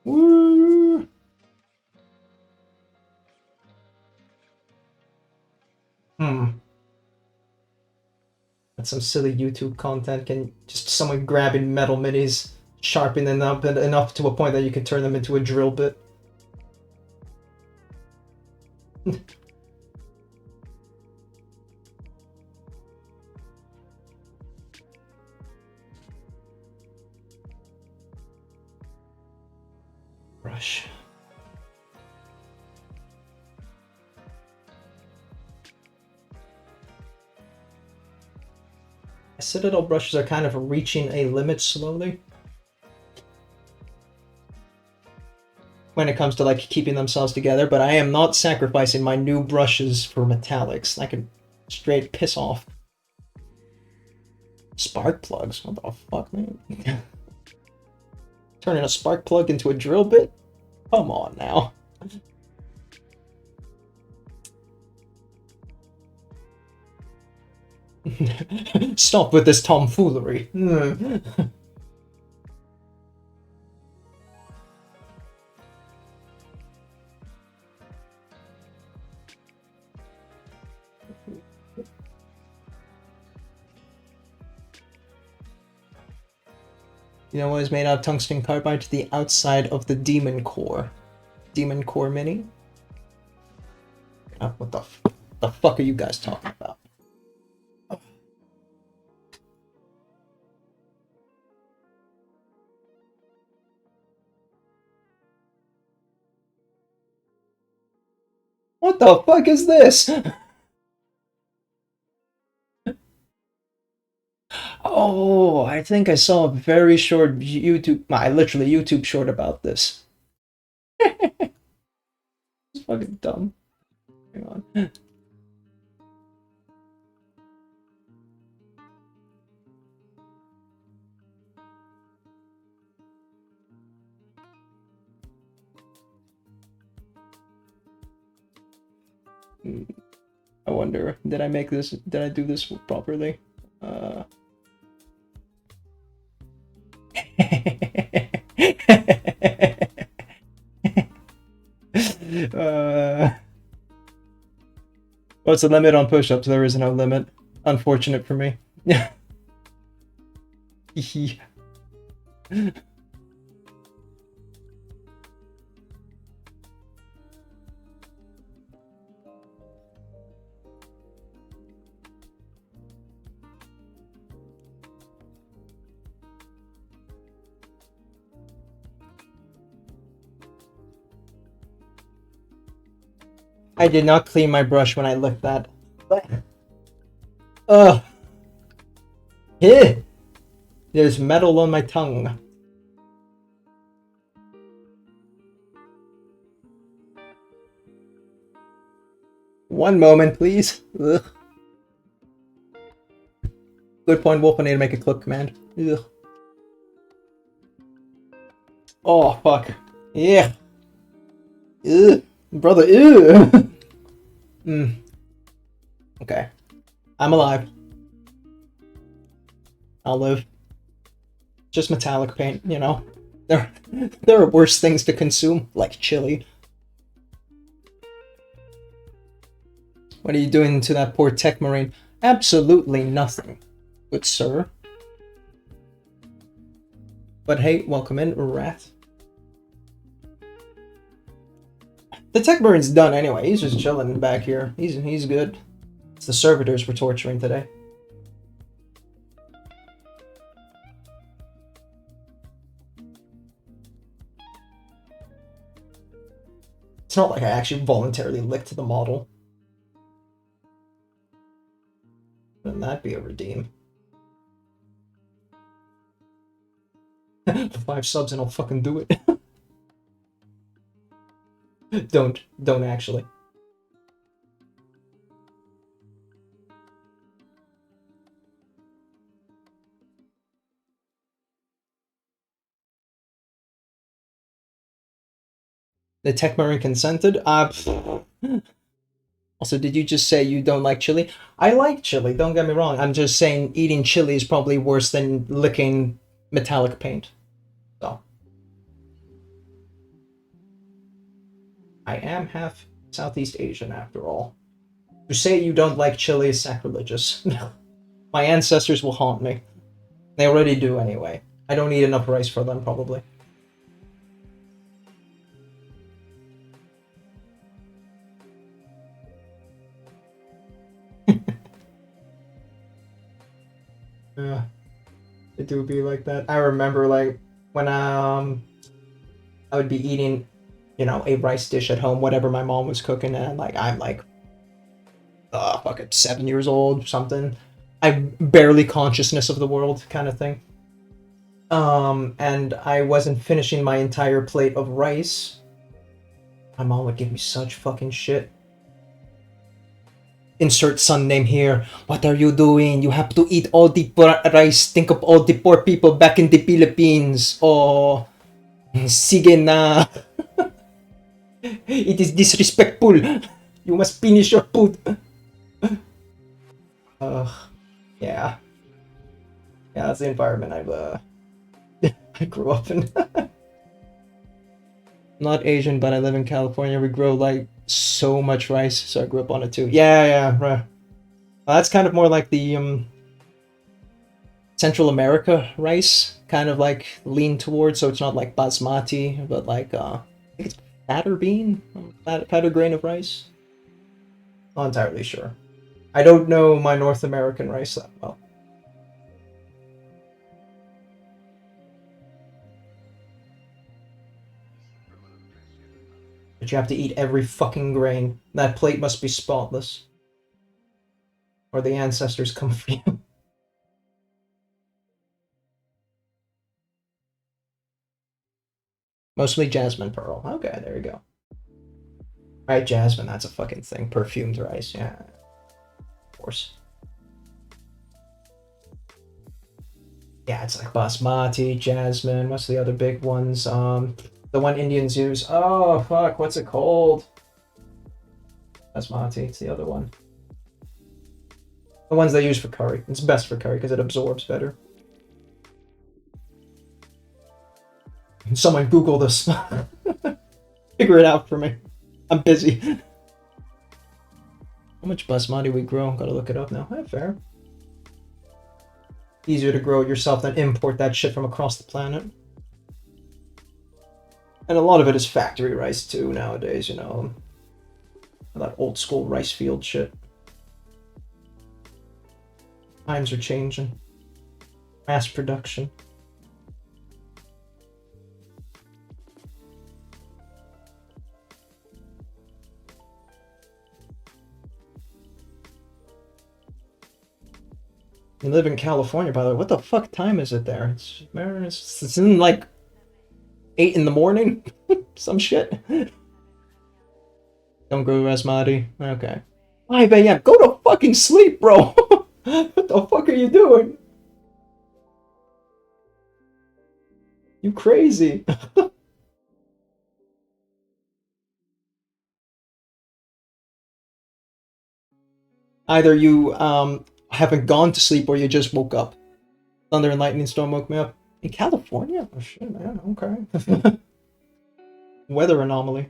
Woo. That's some silly YouTube content. Can just someone grabbing metal minis, sharpening them up enough to a point that you can turn them into a drill bit. Brush. Citadel brushes are kind of reaching a limit slowly when it comes to like keeping themselves together, but I am not sacrificing my new brushes for metallics. I can straight piss off. Spark plugs? What the fuck, man? Turning a spark plug into a drill bit? Come on now. Stop with this tomfoolery. You know what is made out of tungsten carbide? The outside of the demon core. Demon core mini? What the fuck are you guys talking about? What the fuck is this? Oh, I think I saw a very short YouTube, literally YouTube short about this. It's fucking dumb. Hang on. I wonder, did I do this properly? What's the limit on push-ups? There is no limit. Unfortunate for me. I did not clean my brush when I licked that. Ugh. There's metal on my tongue. One moment, please. Ugh. Good point, Wolf. I need to make a clip command. Ugh. Oh, fuck. Yeah. Ugh. Brother, ew. Okay. I'm alive. I'll live. Just metallic paint, you know? There are worse things to consume, like chili. What are you doing to that poor tech marine? Absolutely nothing, good sir. But hey, welcome in, Rat. The tech marine's done anyway. He's just chilling back here. He's good. It's the servitors we're torturing today. It's not like I actually voluntarily licked the model. Wouldn't that be a redeem? 5 subs and I'll fucking do it. Don't actually. The tech marine consented? Also, did you just say you don't like chili? I like chili, don't get me wrong. I'm just saying eating chili is probably worse than licking metallic paint. So. I am half Southeast Asian after all. To say you don't like chili is sacrilegious. My ancestors will haunt me. They already do anyway. I don't eat enough rice for them, probably. Yeah, it do be like that. I remember, like, when I would be eating, you know, a rice dish at home, whatever my mom was cooking, and like I'm like, fucking 7 years old, something. I'm barely consciousness of the world, kind of thing. And I wasn't finishing my entire plate of rice. My mom would give me such fucking shit. Insert son name here. What are you doing? You have to eat all the rice. Think of all the poor people back in the Philippines. Oh, sige na. It is disrespectful. You must finish your food. Yeah. Yeah, that's the environment I grew up in. Not Asian, but I live in California. We grow like so much rice, so I grew up on it too. Yeah, right. Well, that's kind of more like the Central America rice, kind of like lean towards. So it's not like basmati, but like I think it's fatter bean, fatter grain of rice. Not entirely sure. I don't know my North American rice that well. But you have to eat every fucking grain. That plate must be spotless. Or the ancestors come for you. Mostly jasmine pearl. Okay, there you go. Right, jasmine, that's a fucking thing. Perfumed rice, yeah. Of course. Yeah, it's like basmati, jasmine, what's the other big ones? The one Indians use. Oh, fuck, what's it called? Basmati, it's the other one. The ones they use for curry. It's best for curry because it absorbs better. Someone Google this. Figure it out for me. I'm busy. How much basmati we grow? Gotta look it up now. Yeah, fair. Easier to grow it yourself than import that shit from across the planet. And a lot of it is factory rice too nowadays, you know. That old school rice field shit. Times are changing. Mass production. You live in California, by the way. What the fuck time is it there? It's in like 8 in the morning? Some shit. Don't grow basmati. Okay. 5 a.m. Go to fucking sleep, bro. What the fuck are you doing? You crazy. Either you haven't gone to sleep or you just woke up. Thunder and lightning storm woke me up. In California? Oh shit, man, okay. Weather anomaly.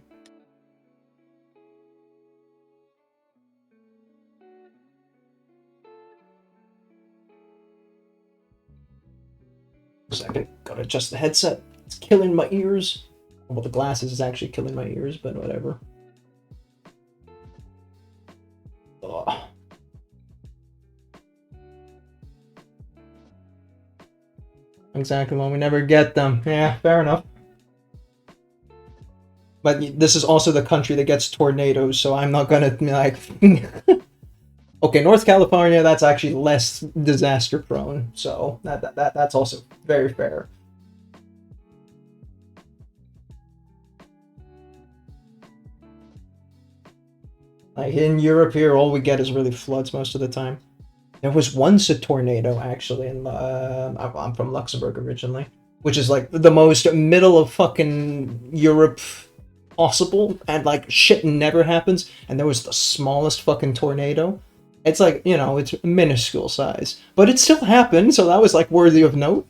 Second, gotta adjust the headset. It's killing my ears. Well, the glasses is actually killing my ears, but whatever. Ugh. Exactly, well, we never get them. Yeah, fair enough. But this is also the country that gets tornadoes, so I'm not gonna, like... Okay, North California, that's actually less disaster prone, so that's also very fair. Like in Europe here, all we get is really floods most of the time. There was once a tornado actually, and I'm from Luxembourg originally, which is like the most middle of fucking Europe possible, and like shit never happens. And there was the smallest fucking tornado. It's like, you know, it's minuscule size, but it still happened, so that was like worthy of note.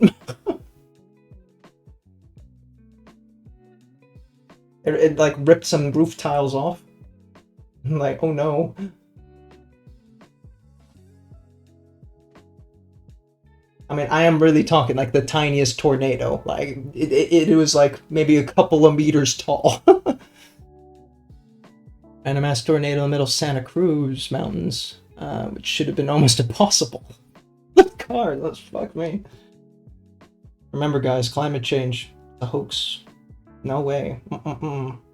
It like ripped some roof tiles off. I'm like, oh no. I mean, I am really talking like the tiniest tornado. Like, it was like maybe a couple of meters tall. And a mass tornado in the middle of Santa Cruz Mountains, which should have been almost impossible. The car, let's fuck me. Remember, guys, climate change, a hoax. No way.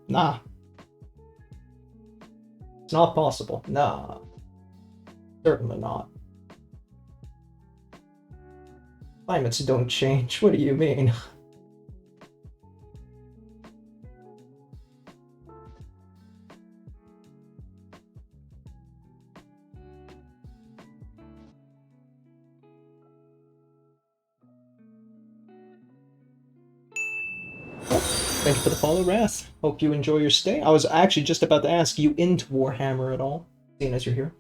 Nah. It's not possible. Nah. Certainly not. Climates don't change. What do you mean? Thank you for the follow, Wrath. Hope you enjoy your stay. I was actually just about to ask you into Warhammer at all, seeing as you're here.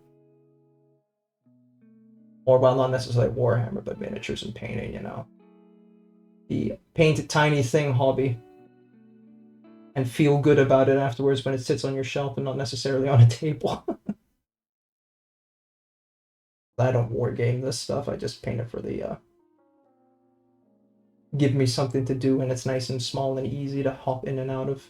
Or, well, not necessarily Warhammer, but miniatures and painting, you know. The paint a tiny thing hobby. And feel good about it afterwards when it sits on your shelf and not necessarily on a table. I don't wargame this stuff, I just paint it for the, give me something to do, and it's nice and small and easy to hop in and out of.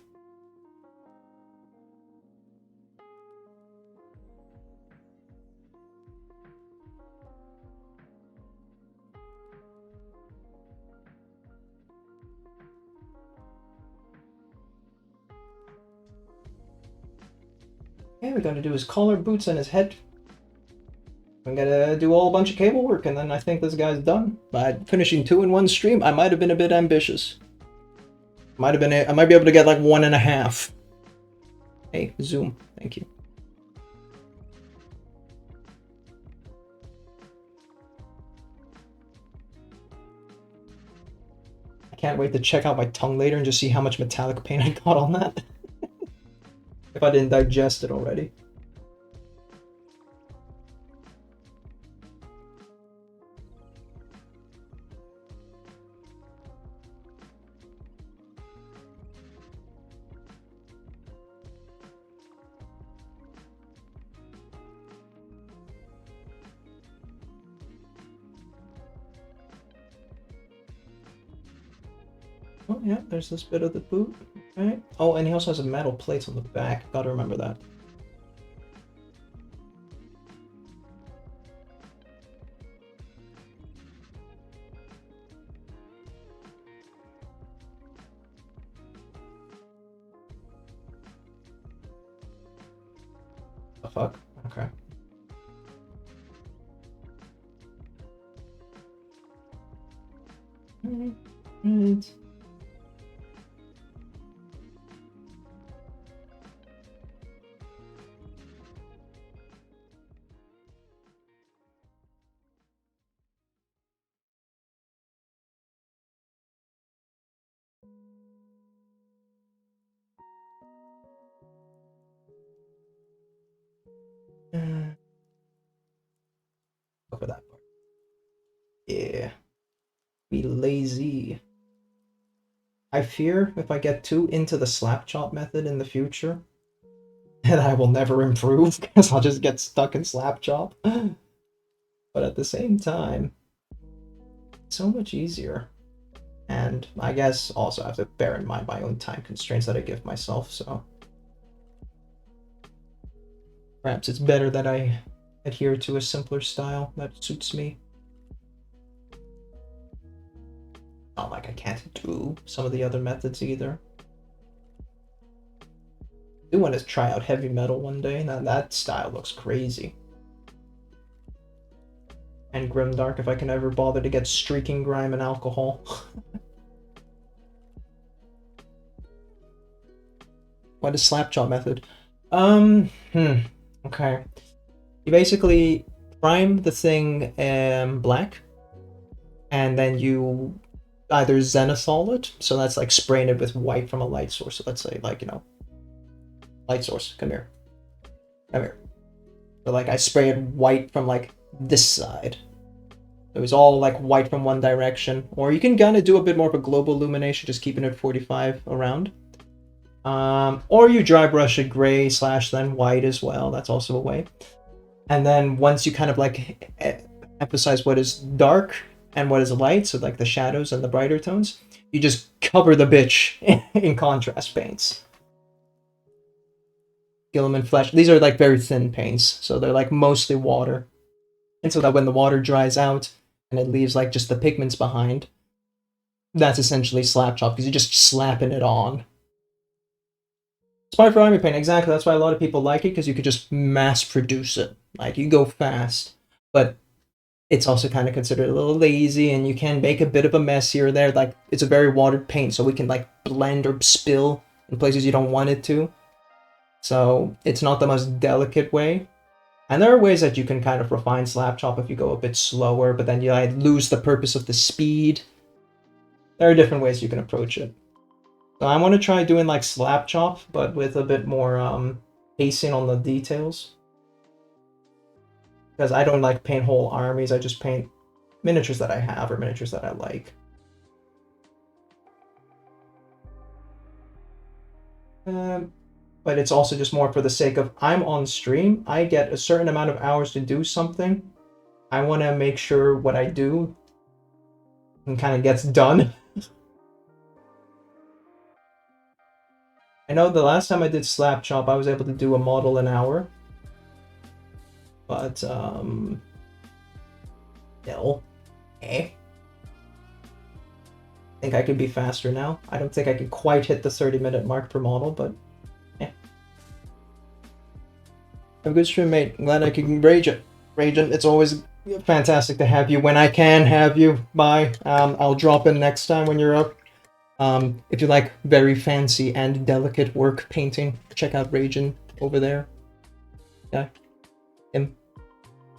Yeah, we gotta do his collar, boots, and his head. We gotta do a bunch of cable work, and then I think this guy's done. But finishing 2 in 1 stream, I might have been a bit ambitious. I might be able to get like 1.5. Hey, Zoom, thank you. I can't wait to check out my tongue later and just see how much metallic paint I got on that. If I didn't digest it already. Oh yeah, there's this bit of the boot. Okay. Oh, and he also has a metal plate on the back. Gotta remember that. The fuck? Okay. Alright. Go for that part. Yeah. Be lazy. I fear if I get too into the slap chop method in the future, that I will never improve because I'll just get stuck in slap chop. But at the same time, so much easier. And I guess also I have to bear in mind my own time constraints that I give myself, so perhaps it's better that I adhere to a simpler style that suits me. Not like I can't do some of the other methods either. I do want to try out heavy metal one day. Now that style looks crazy. And grimdark if I can ever bother to get streaking grime and alcohol. What is slapjaw method? Okay. You basically prime the thing black, and then you either zenithal it, so that's like spraying it with white from a light source. So let's say, like, you know, light source, come here. Come here. So like I spray it white from like this side. It was all like white from one direction. Or you can kind of do a bit more of a global illumination, just keeping it 45 around. Or you dry brush it gray / then white as well. That's also a way. And then once you kind of like emphasize what is dark and what is light, so like the shadows and the brighter tones, you just cover the bitch in contrast paints. Gilliman Flesh. These are like very thin paints, so they're like mostly water. And so that when the water dries out and it leaves like just the pigments behind, that's essentially slap chop because you're just slapping it on. Smart for army paint, exactly. That's why a lot of people like it, because you could just mass produce it. Like, you go fast, but it's also kind of considered a little lazy, and you can make a bit of a mess here or there. Like, it's a very watered paint, so we can like blend or spill in places you don't want it to. So it's not the most delicate way. And there are ways that you can kind of refine slap chop if you go a bit slower, but then you like, lose the purpose of the speed. There are different ways you can approach it. So I want to try doing like slap chop, but with a bit more pacing on the details. Because I don't like paint whole armies, I just paint miniatures that I have or miniatures that I like. But it's also just more for the sake of, I'm on stream, I get a certain amount of hours to do something. I want to make sure what I do and kind of gets done. I know the last time I did slap chop, I was able to do a model an hour. But, no. I think I could be faster now. I don't think I could quite hit the 30-minute mark per model, but yeah. Have a good stream, mate. I'm glad I can rage it. It's always fantastic to have you when I can have you. Bye. I'll drop in next time when you're up. If you like very fancy and delicate work painting, check out Ragin over there. Yeah. Him.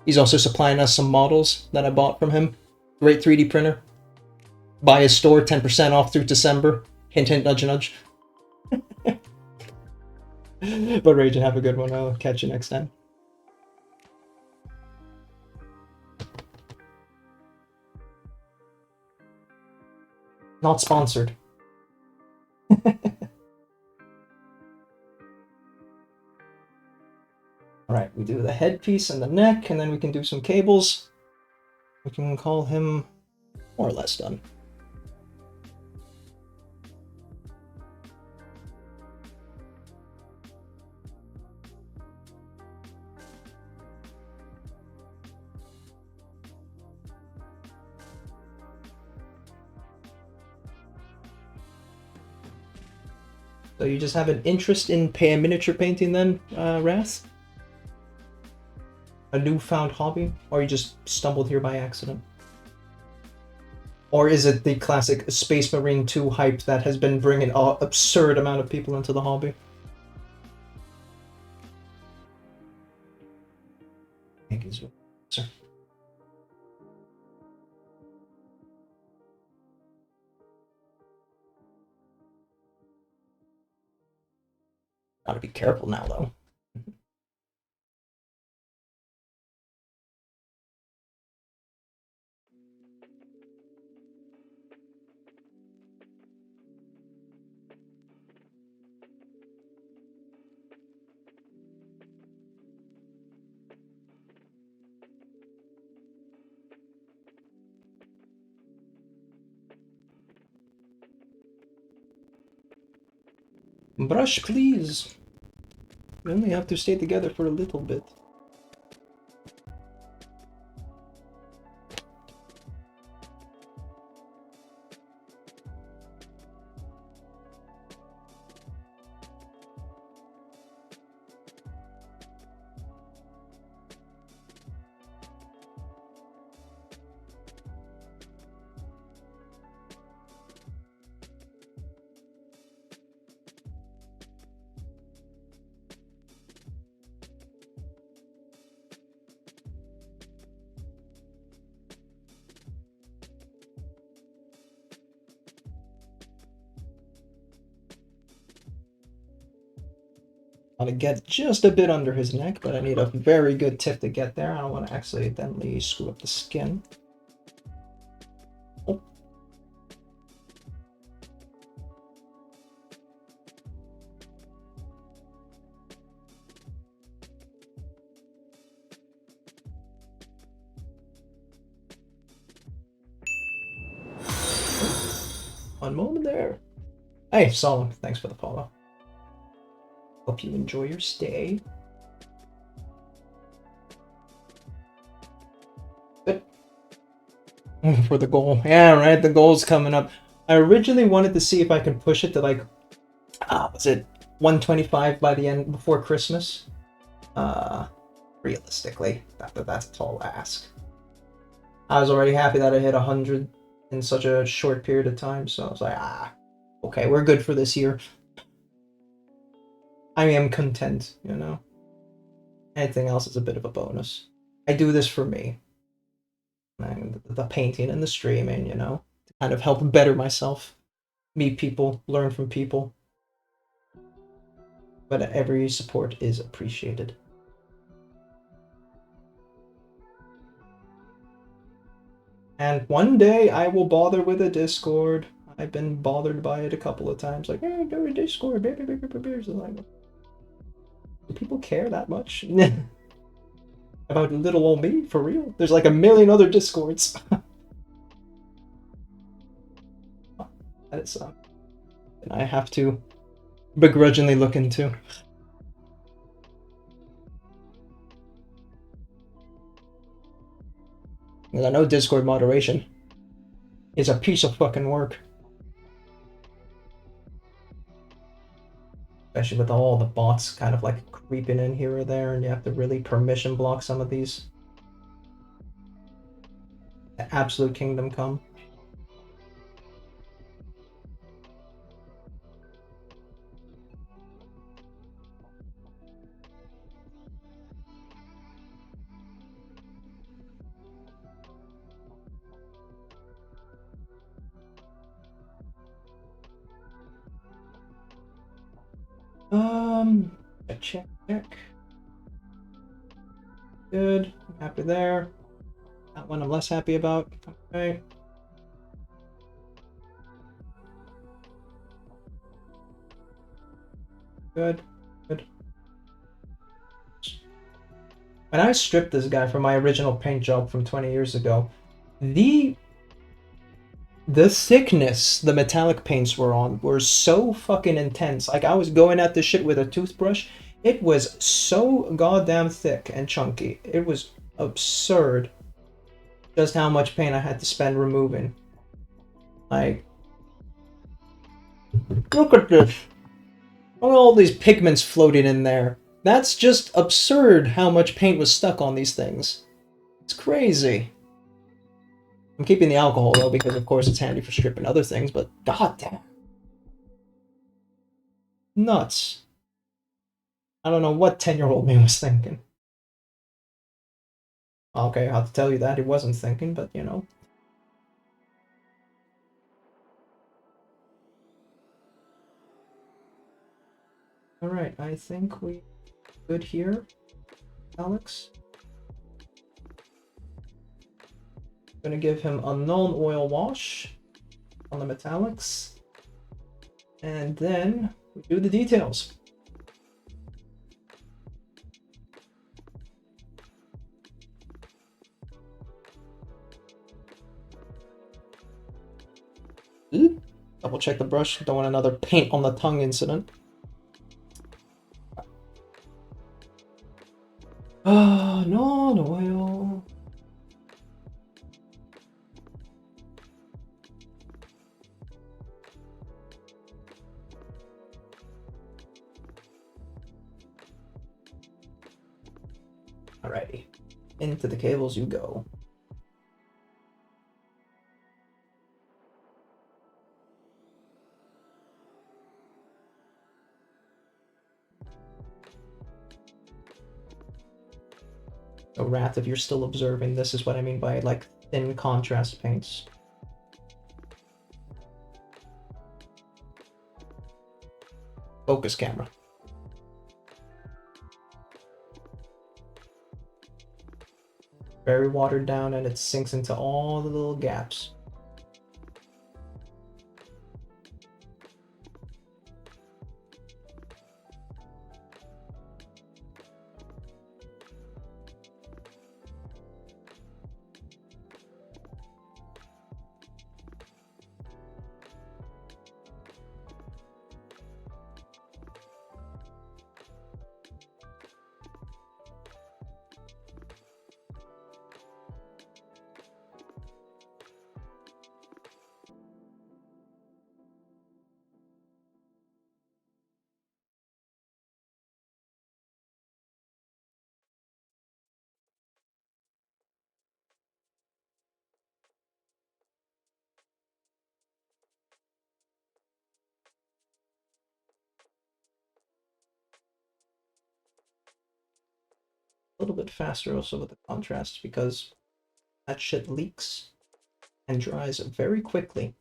He's also supplying us some models that I bought from him. Great 3D printer. Buy his store, 10% off through December. Hint, hint, nudge, nudge. But Ragin, have a good one. I'll catch you next time. Not sponsored. Alright, we do the headpiece and the neck, and then we can do some cables. We can call him more or less done. So you just have an interest in miniature painting then, Wrath? A newfound hobby? Or you just stumbled here by accident? Or is it the classic Space Marine 2 hype that has been bringing an absurd amount of people into the hobby? Thank you, sir. Gotta be careful now, though. Brush, please. We only have to stay together for a little bit. I want to get just a bit under his neck, but I need a very good tip to get there. I don't want to accidentally screw up the skin. Oh. One moment there. Hey, Solomon, thanks for the follow. Hope you enjoy your stay. Good. For the goal. Yeah, right, the goal's coming up. I originally wanted to see if I can push it to like, was it 125 by the end, before Christmas? Realistically, that's a tall ask. I was already happy that I hit 100 in such a short period of time, so I was like, okay, we're good for this year. I am content, you know? Anything else is a bit of a bonus. I do this for me. And the painting and the streaming, you know? To kind of help better myself. Meet people, learn from people. But every support is appreciated. And one day I will bother with a Discord. I've been bothered by it a couple of times. Like, hey, do a Discord, baby. So like, do people care that much? About little old me? For real? There's like a million other Discords. That is something I have to begrudgingly look into. Because I know Discord moderation is a piece of fucking work. Especially with all the bots kind of like creeping in here or there, and you have to really permission block some of these. The absolute kingdom come. Check. Good. I'm happy there. That one I'm less happy about. Okay. Good. When I stripped this guy from my original paint job from 20 years ago, the thickness the metallic paints were on were so fucking intense. Like, I was going at this shit with a toothbrush. It was so goddamn thick and chunky. It was absurd just how much paint I had to spend removing. Like, look at this. Look at all these pigments floating in there. That's just absurd how much paint was stuck on these things. It's crazy. I'm keeping the alcohol though, because of course it's handy for stripping other things, but goddamn. Nuts. I don't know what 10-year-old me was thinking. Okay, I have to tell you that he wasn't thinking, but you know. Alright, I think we good here, Alex. Gonna give him a non-oil wash on the metallics. And then we do the details. Double check the brush. Don't want another paint on the tongue incident. Alrighty. Into the cables you go. So Wrath, if you're still observing, this is what I mean by like thin contrast paints. Focus camera. Very watered down and it sinks into all the little gaps. A little bit faster also with the contrast because that shit leaks and dries very quickly.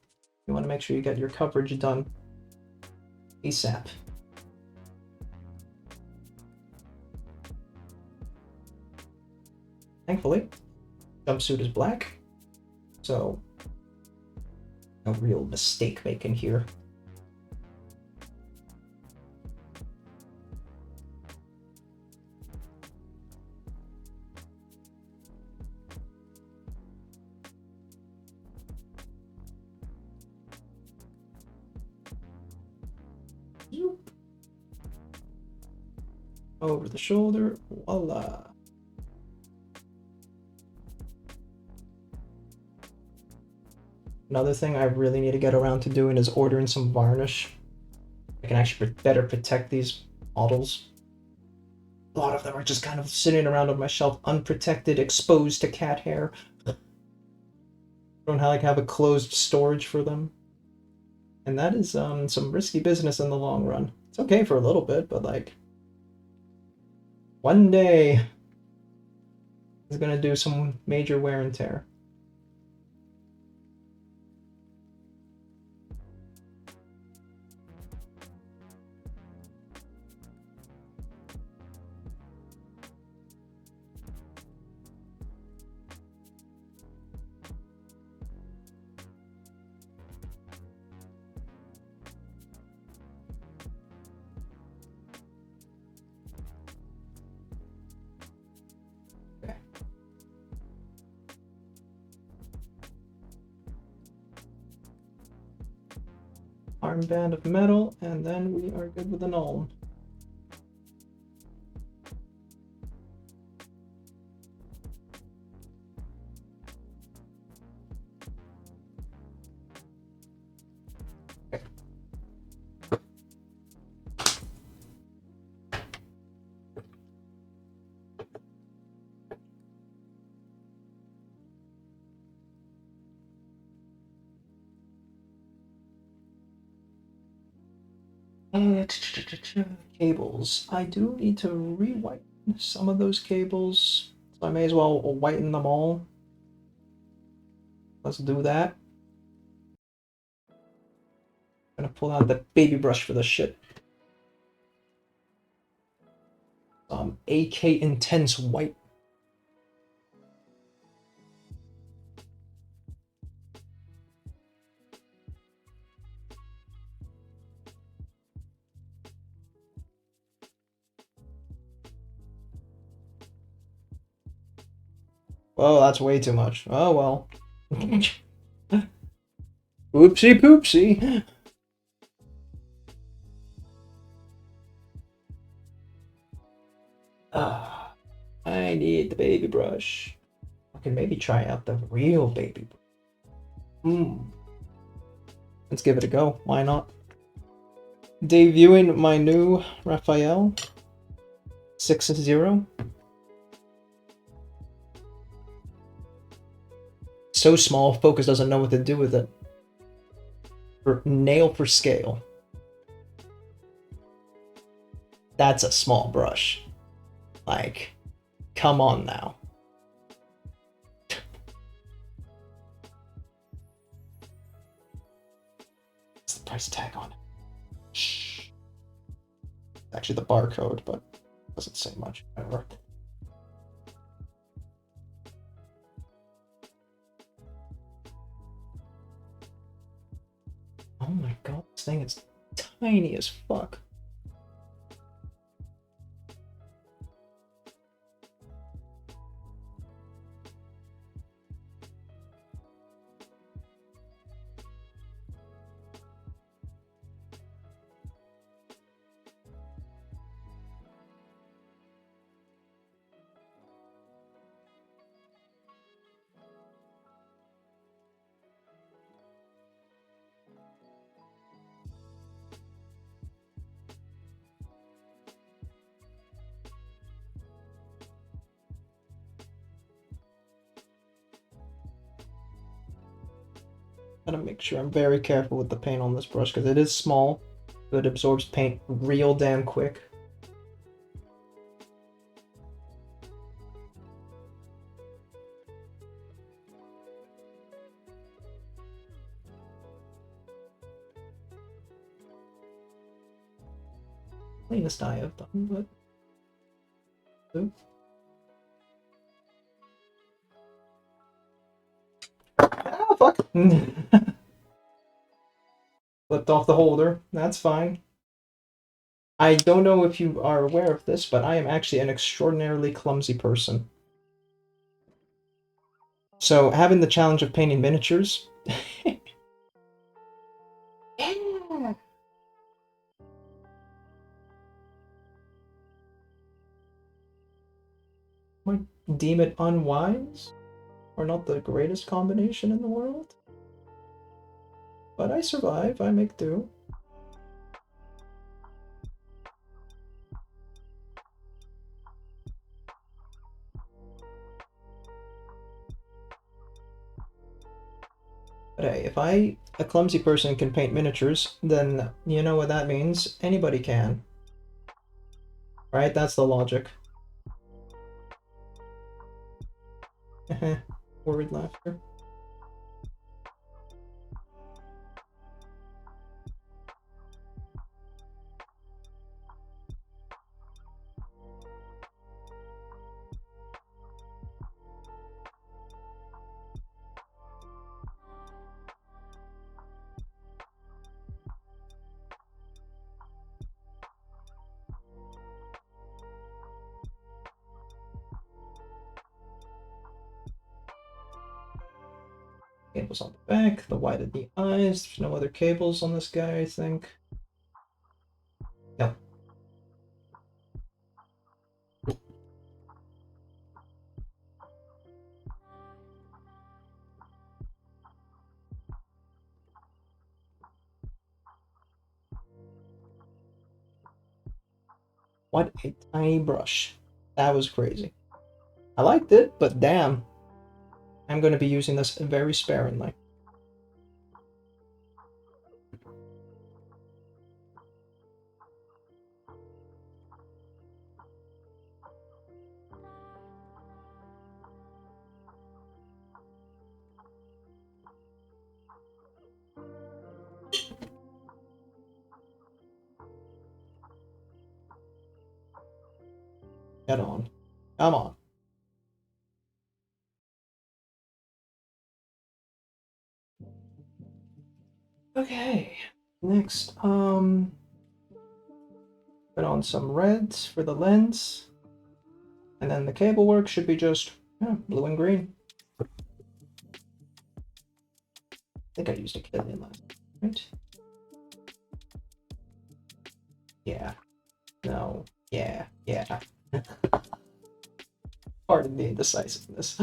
You want to make sure you get your coverage done ASAP. Thankfully, jumpsuit is black, so no real mistake making here. Over the shoulder, voila. Another thing I really need to get around to doing is ordering some varnish. I can actually better protect these models. A lot of them are just kind of sitting around on my shelf, unprotected, exposed to cat hair. I don't have a closed storage for them. And that is some risky business in the long run. It's okay for a little bit, but like one day is gonna do some major wear and tear. Armband of metal, and then we are good with the null. Cables. I do need to re-whiten some of those cables, so I may as well whiten them all. Let's do that. I'm gonna pull out the baby brush for this shit. AK Intense White. Oh, that's way too much. Oh well. Oopsie poopsie. I need the baby brush. I can maybe try out the real baby brush. Let's give it a go. Why not? Debuting my new Raphael 6-0. so small, focus doesn't know what to do with it. Nail for scale. That's a small brush. Like, come on now. What's the price tag on it? Shh. It's actually the barcode, but it doesn't say much. Whatever. Oh my god, this thing is tiny as fuck. Gotta make sure I'm very careful with the paint on this brush because it is small, but it absorbs paint real damn quick. Cleanest eye I've done, but. Ooh. Ah, fuck! Flipped off the holder. That's fine. I don't know if you are aware of this, but I am actually an extraordinarily clumsy person. So, having the challenge of painting miniatures... Yeah. Might deem it unwise, or not the greatest combination in the world. But I survive, I make do. But hey, if a clumsy person can paint miniatures, then you know what that means. Anybody can. Right? That's the logic. Worried laughter. Cables on the back, the white of the eyes. There's no other cables on this guy, I think. No. What a tiny brush. That was crazy. I liked it, but damn. I'm going to be using this very sparingly. Get on. Come on. Okay. Next, put on some reds for the lens. And then the cable work should be just blue and green. I think I used a Killian last, right? Yeah. No. Yeah. Yeah. Pardon the indecisiveness.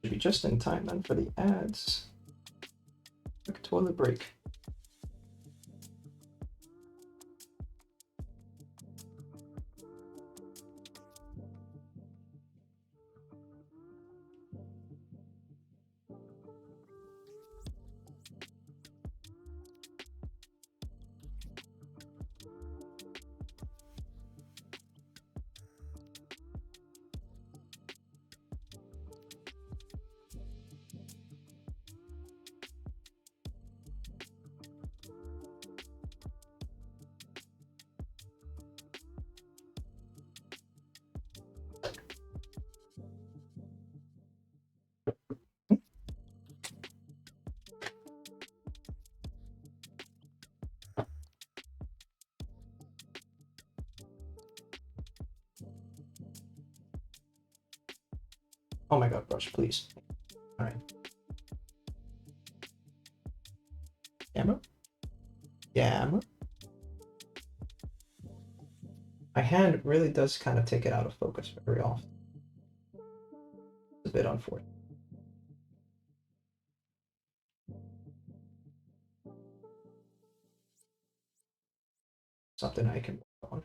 Should be just in time then for the ads. Quick toilet break. Oh my god, brush, please. Alright. Camera? Camera? My hand really does kind of take it out of focus very often. It's a bit unfortunate. Something I can work on.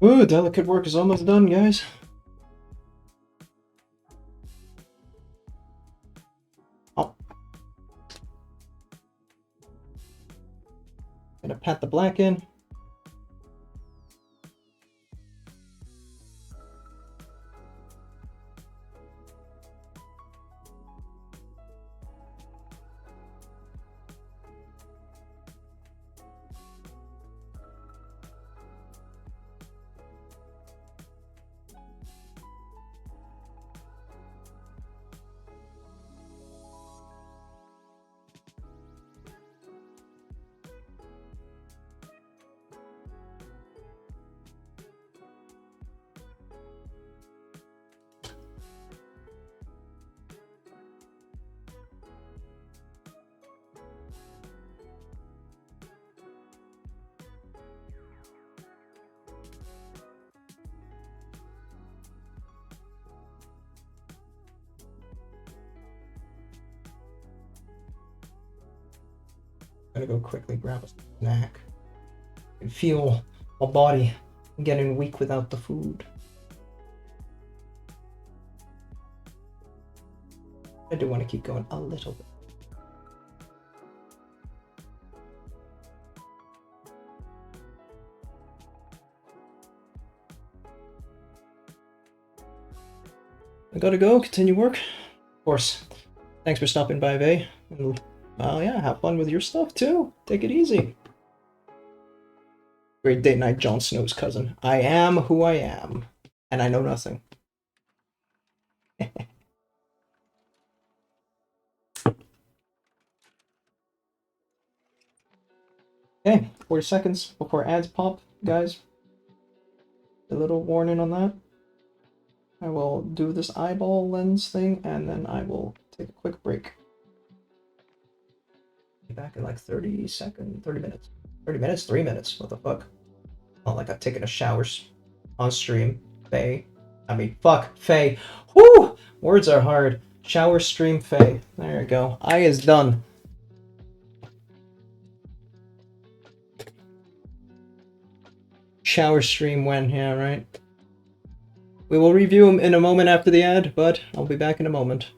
Ooh, delicate work is almost done, guys. Oh. Gonna pat the black in. Gotta go quickly grab a snack. I can feel my body getting weak without the food. I do want to keep going a little bit. I gotta go, continue work. Of course. Thanks for stopping by, Vay. And, well, yeah, have fun with your stuff too. Take it easy. Great date night, Jon Snow's cousin. I am who I am, and I know nothing. Okay, 40 seconds before ads pop, guys. A little warning on that. I will do this eyeball lens thing, and then I will take a quick break. Be back in like 30 seconds, 30 minutes. 30 minutes? 3 minutes. What the fuck? Not like I've taken a shower on stream. Faye. I mean, fuck. Faye. Whoo! Words are hard. Shower stream Faye. There you go. I is done. Shower stream when? Yeah, right. We will review them in a moment after the ad, but I'll be back in a moment.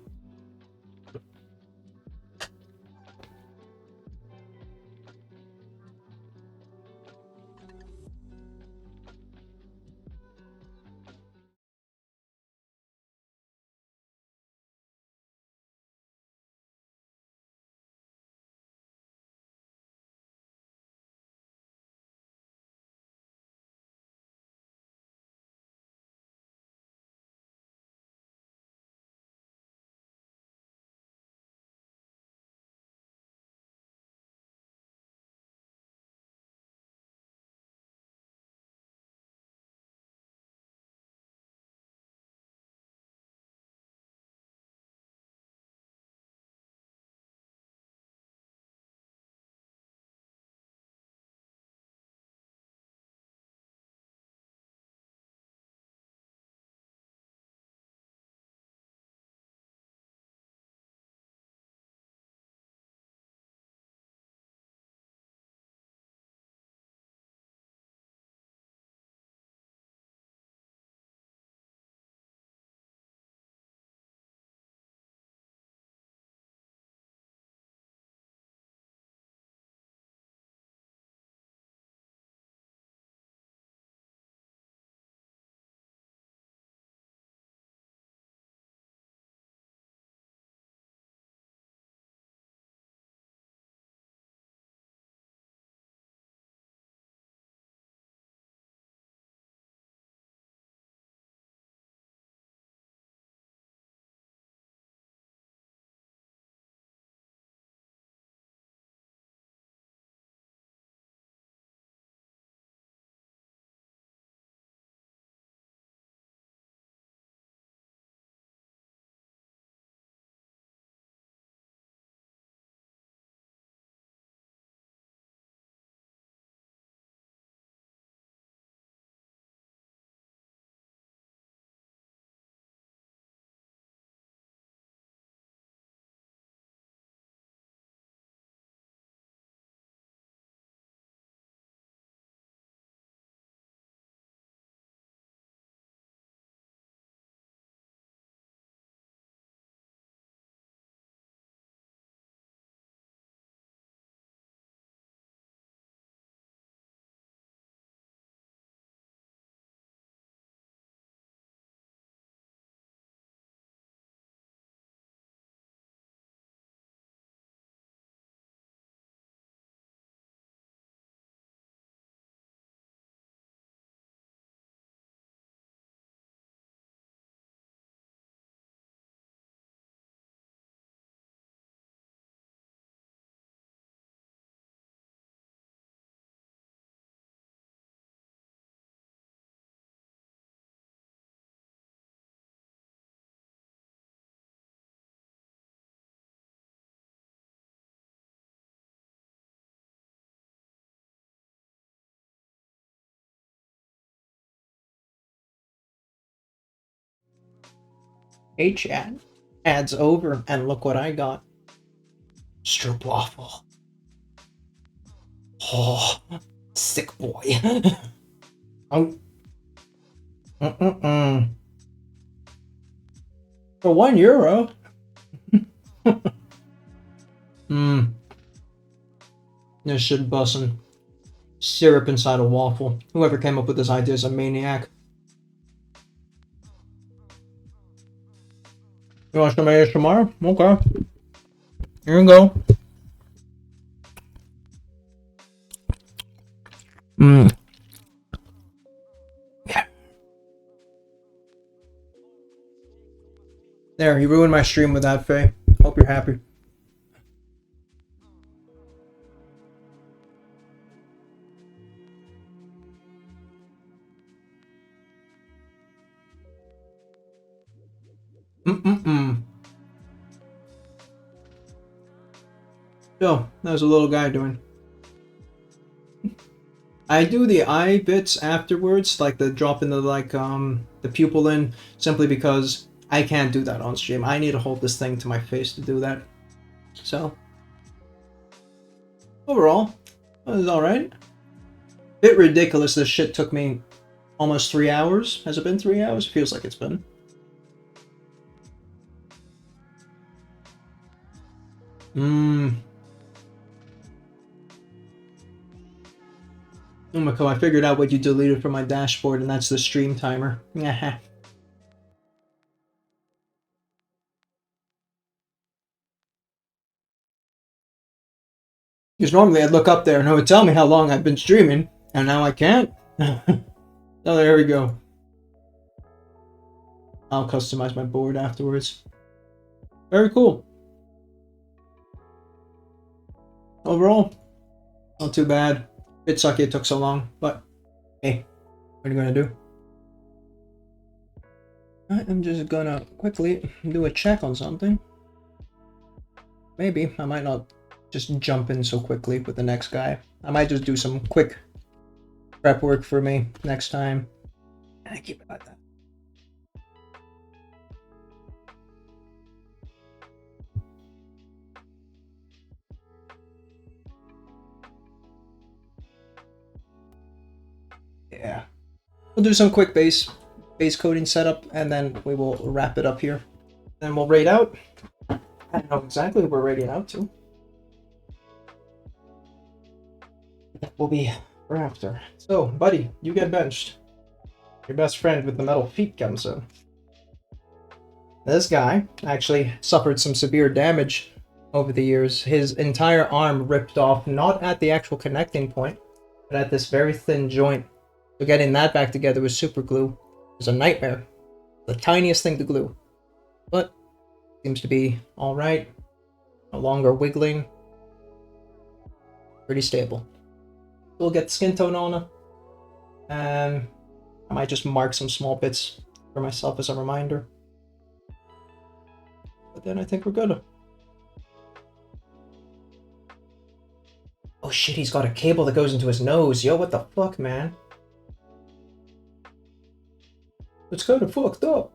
Hey chat. Ad's over, and look what I got. Stroopwafel. Oh, sick boy. Oh. For €1. This shit bussin'. Syrup inside a waffle. Whoever came up with this idea is a maniac. You want some ASMR? Okay. Here you go. Yeah. There, you ruined my stream with that, Faye. Hope you're happy. So, how's the little guy doing? I do the eye bits afterwards, like the dropping the pupil in, simply because I can't do that on stream. I need to hold this thing to my face to do that. So, overall, it was alright. Bit ridiculous this shit took me almost 3 hours. Has it been 3 hours? Feels like it's been. Umiko, I figured out what you deleted from my dashboard, and that's the stream timer. Because normally I'd look up there and it would tell me how long I've been streaming, and now I can't. Oh, there we go. I'll customize my board afterwards. Very cool. Overall, not too bad. Bit sucky it took so long, but hey, what are you gonna do? I'm just gonna quickly do a check on something. Maybe I might not just jump in so quickly with the next guy. I might just do some quick prep work for me next time. And I keep it like that. Yeah. We'll do some quick base coding setup, and then we will wrap it up here. Then we'll raid out. I don't know exactly who we're raiding out to. That will be for after. So, buddy, you get benched. Your best friend with the metal feet comes in. This guy actually suffered some severe damage over the years. His entire arm ripped off, not at the actual connecting point, but at this very thin joint. So getting that back together with super glue was a nightmare. The tiniest thing to glue. But seems to be alright. No longer wiggling. Pretty stable. We'll get the skin tone on it. And I might just mark some small bits for myself as a reminder. But then I think we're good. Oh shit, he's got a cable that goes into his nose. Yo, what the fuck, man? It's kind of fucked up.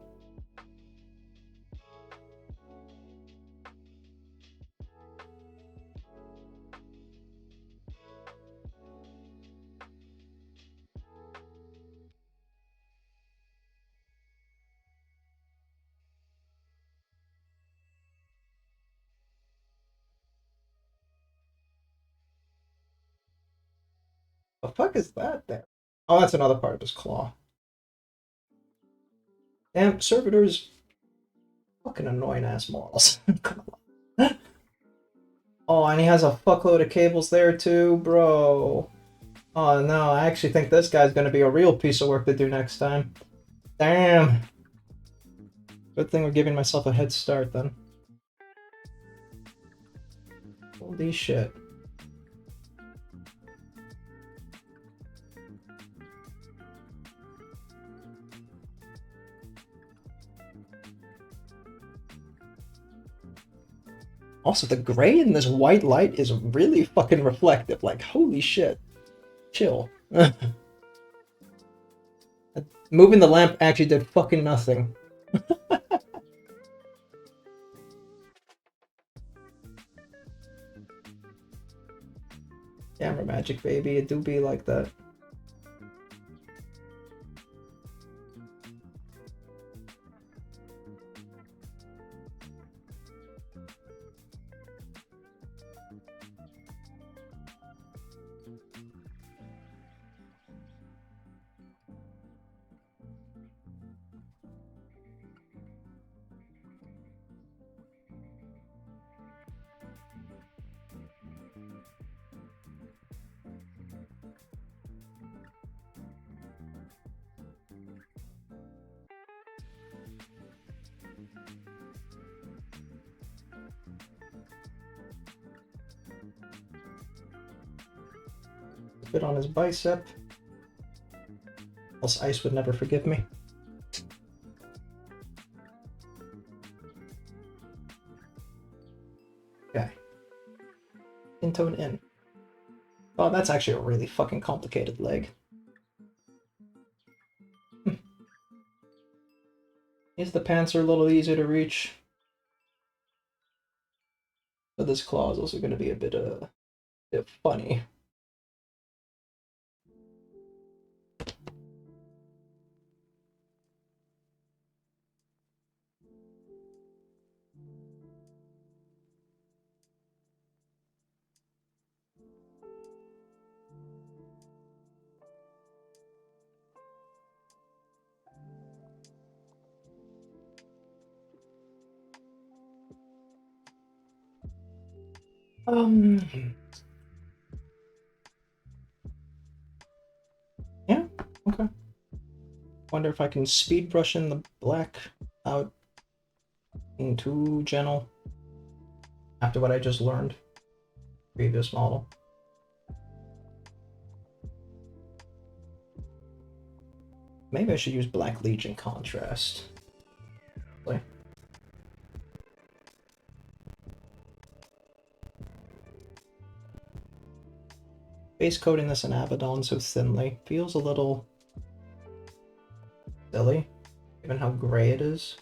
The fuck is that there? Oh, that's another part of his claw. Damn, Servators, fucking annoying ass models. Come on. Oh, and he has a fuckload of cables there too, bro. Oh no, I actually think this guy's gonna be a real piece of work to do next time. Damn. Good thing we're giving myself a head start then. Holy shit. Also, the gray in this white light is really fucking reflective. Like, holy shit. Chill. Moving the lamp actually did fucking nothing. Camera magic, baby. It do be like that. Bit on his bicep. Else Ice would never forgive me. Okay. In-tone in. Oh, that's actually a really fucking complicated leg. These the pants are a little easier to reach. But this claw is also going to be a bit funny. Yeah, okay. Wonder if I can speed brush in the black out being too gentle after what I just learned. Previous model. Maybe I should use Black Legion contrast. Like, base coating this in Abaddon so thinly feels a little silly, given how gray it is.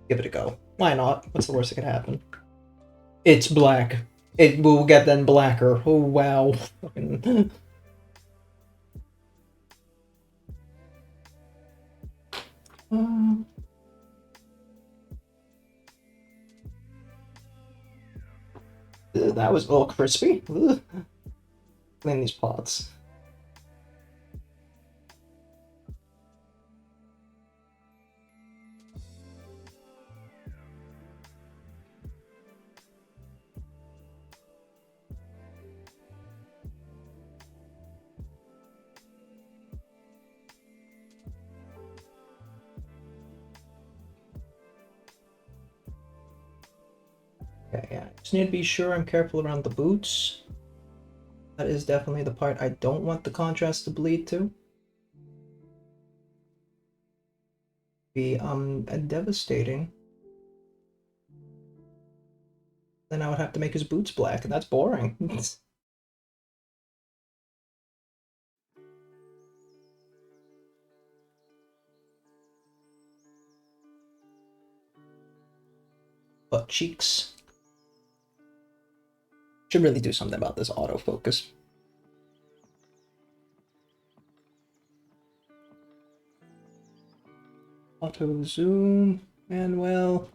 Give it a go. Why not? What's the worst that could happen? It's black. It will get then blacker. Oh wow. Fucking. That was all crispy. Ugh. Clean these pots. Okay, yeah. Just need to be sure I'm careful around the boots. That is definitely the part I don't want the contrast to bleed to. Be devastating. Then I would have to make his boots black, and that's boring. Butt cheeks. Should really do something about this autofocus. Auto zoom, Manuel,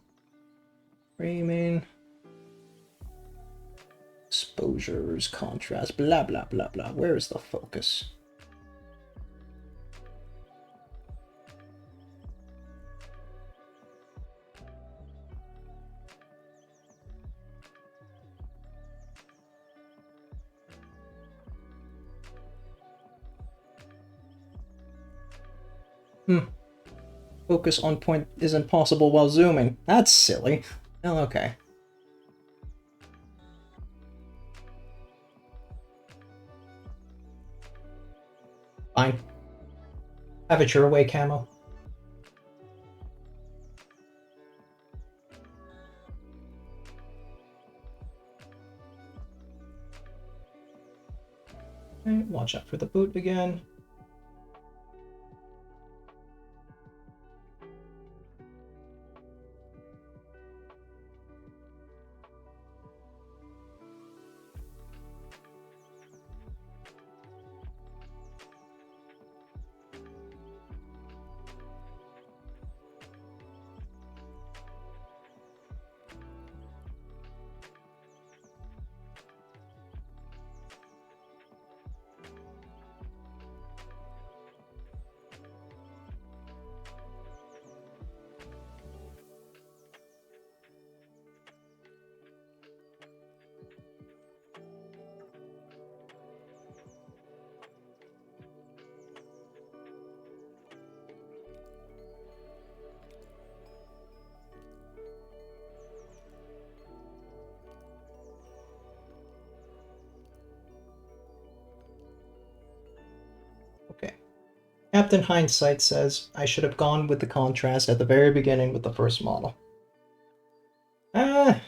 framing, exposures, contrast, blah blah blah blah. Where is the focus? Focus on point is impossible while zooming. That's silly. Oh, okay. Fine. Have it your way, Camo. Okay, watch out for the boot again. Captain Hindsight says I should have gone with the contrast at the very beginning with the first model. Ah,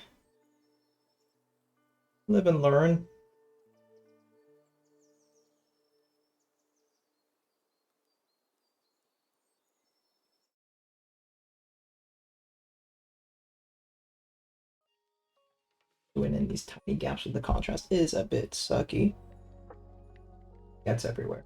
live and learn. Doing in these tiny gaps with the contrast is a bit sucky. Gets everywhere.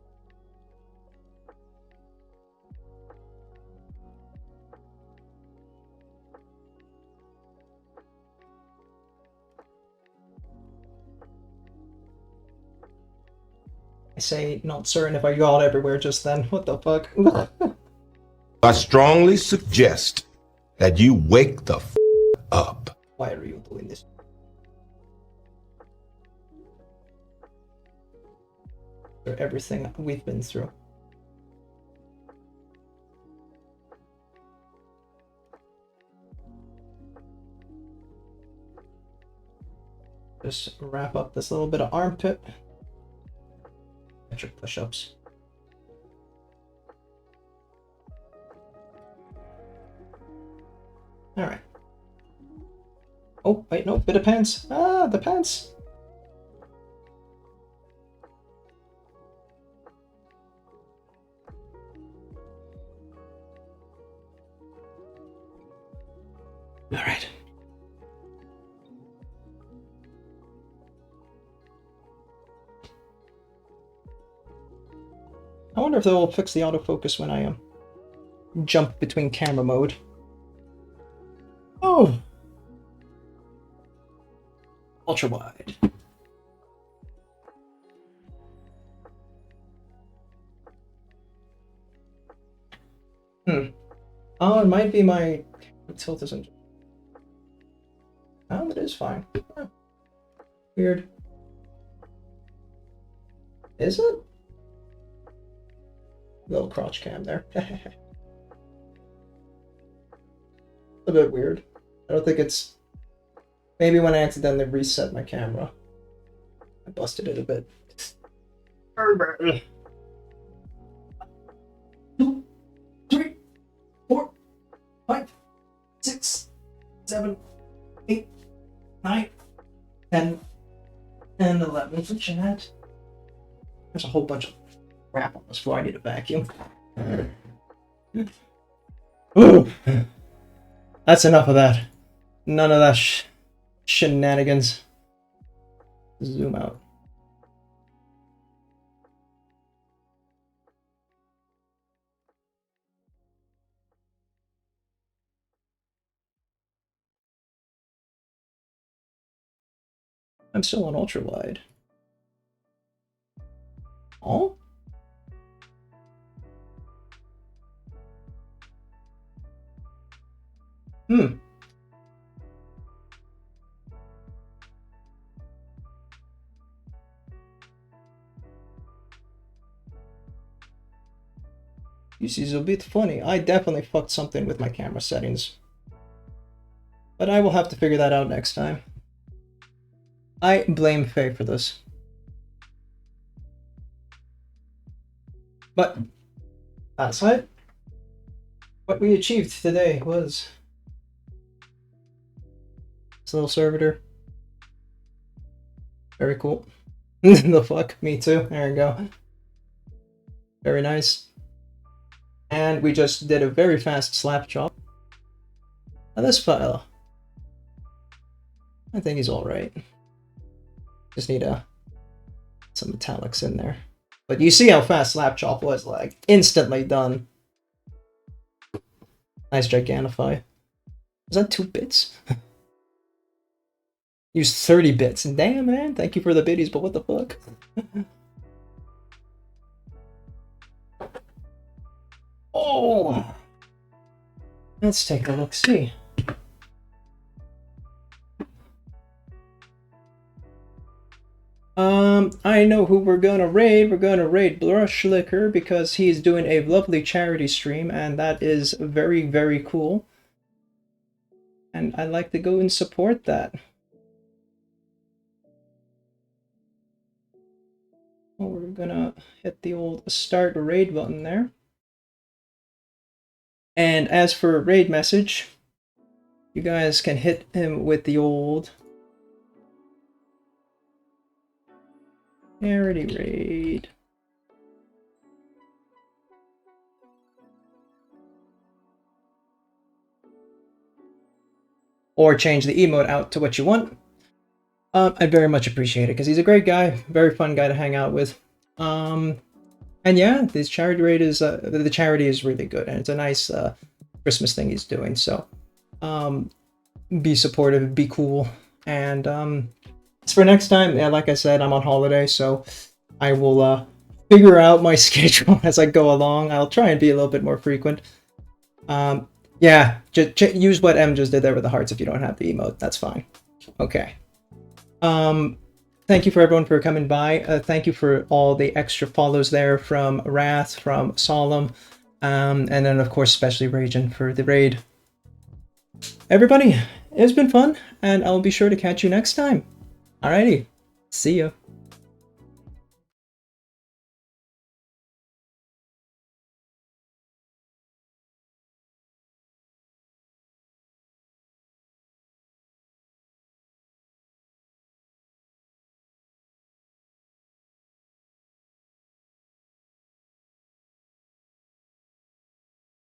I say not certain if I got everywhere just then. What the fuck? I strongly suggest that you wake the up. Why are you doing this? For everything we've been through. Just wrap up this little bit of armpit. Get your push-ups. Alright. Oh, wait, no, bit of pants. Ah, the pants. Alright. I wonder if they'll fix the autofocus when I jump between camera mode. Oh! Ultra wide. Oh, it might be my tilt isn't. Oh, it is fine. Huh. Weird. Is it? Little crotch cam there. A bit weird. I don't think it's... Maybe when I accidentally reset my camera, I busted it a bit. 2, 3, 4, 5, 6, 7, 8, 9, 10, and 11. What you had? There's a whole bunch of crap on this floor. I need a vacuum. Ooh. That's enough of that. None of that shenanigans. Zoom out. I'm still on ultra wide. Oh? This is a bit funny. I definitely fucked something with my camera settings. But I will have to figure that out next time. I blame Faye for this. But aside, what we achieved today was this little servitor. Very cool. The fuck? Me too. There you go. Very nice. And we just did a very fast slap chop. Now this fella, I think he's alright. Just need some metallics in there. But you see how fast slap chop was, like, instantly done. Nice Gigantify. Was that 2 bits? Used 30 bits. Damn, man. Thank you for the biddies, but what the fuck? Oh! Let's take a look-see. I know who we're gonna raid. We're gonna raid Brushlicker because he's doing a lovely charity stream, and that is very, very cool. And I'd like to go and support that. Well, we're gonna hit the old start raid button there. And as for raid message, you guys can hit him with the old charity raid. Or change the emote out to what you want. I'd very much appreciate it because he's a great guy, very fun guy to hang out with. And yeah, this charity raid is the charity is really good, and it's a nice Christmas thing he's doing. So be supportive, be cool, and as for next time, yeah, like I said, I'm on holiday, so I will figure out my schedule as I go along. I'll try and be a little bit more frequent. Yeah, use what M just did there with the hearts if you don't have the emote. That's fine. Okay. Thank you for everyone for coming by. Thank you for all the extra follows there from Wrath, from Solemn, and then of course especially Ragin for the raid. Everybody, it's been fun, and I'll be sure to catch you next time. Alrighty, see ya.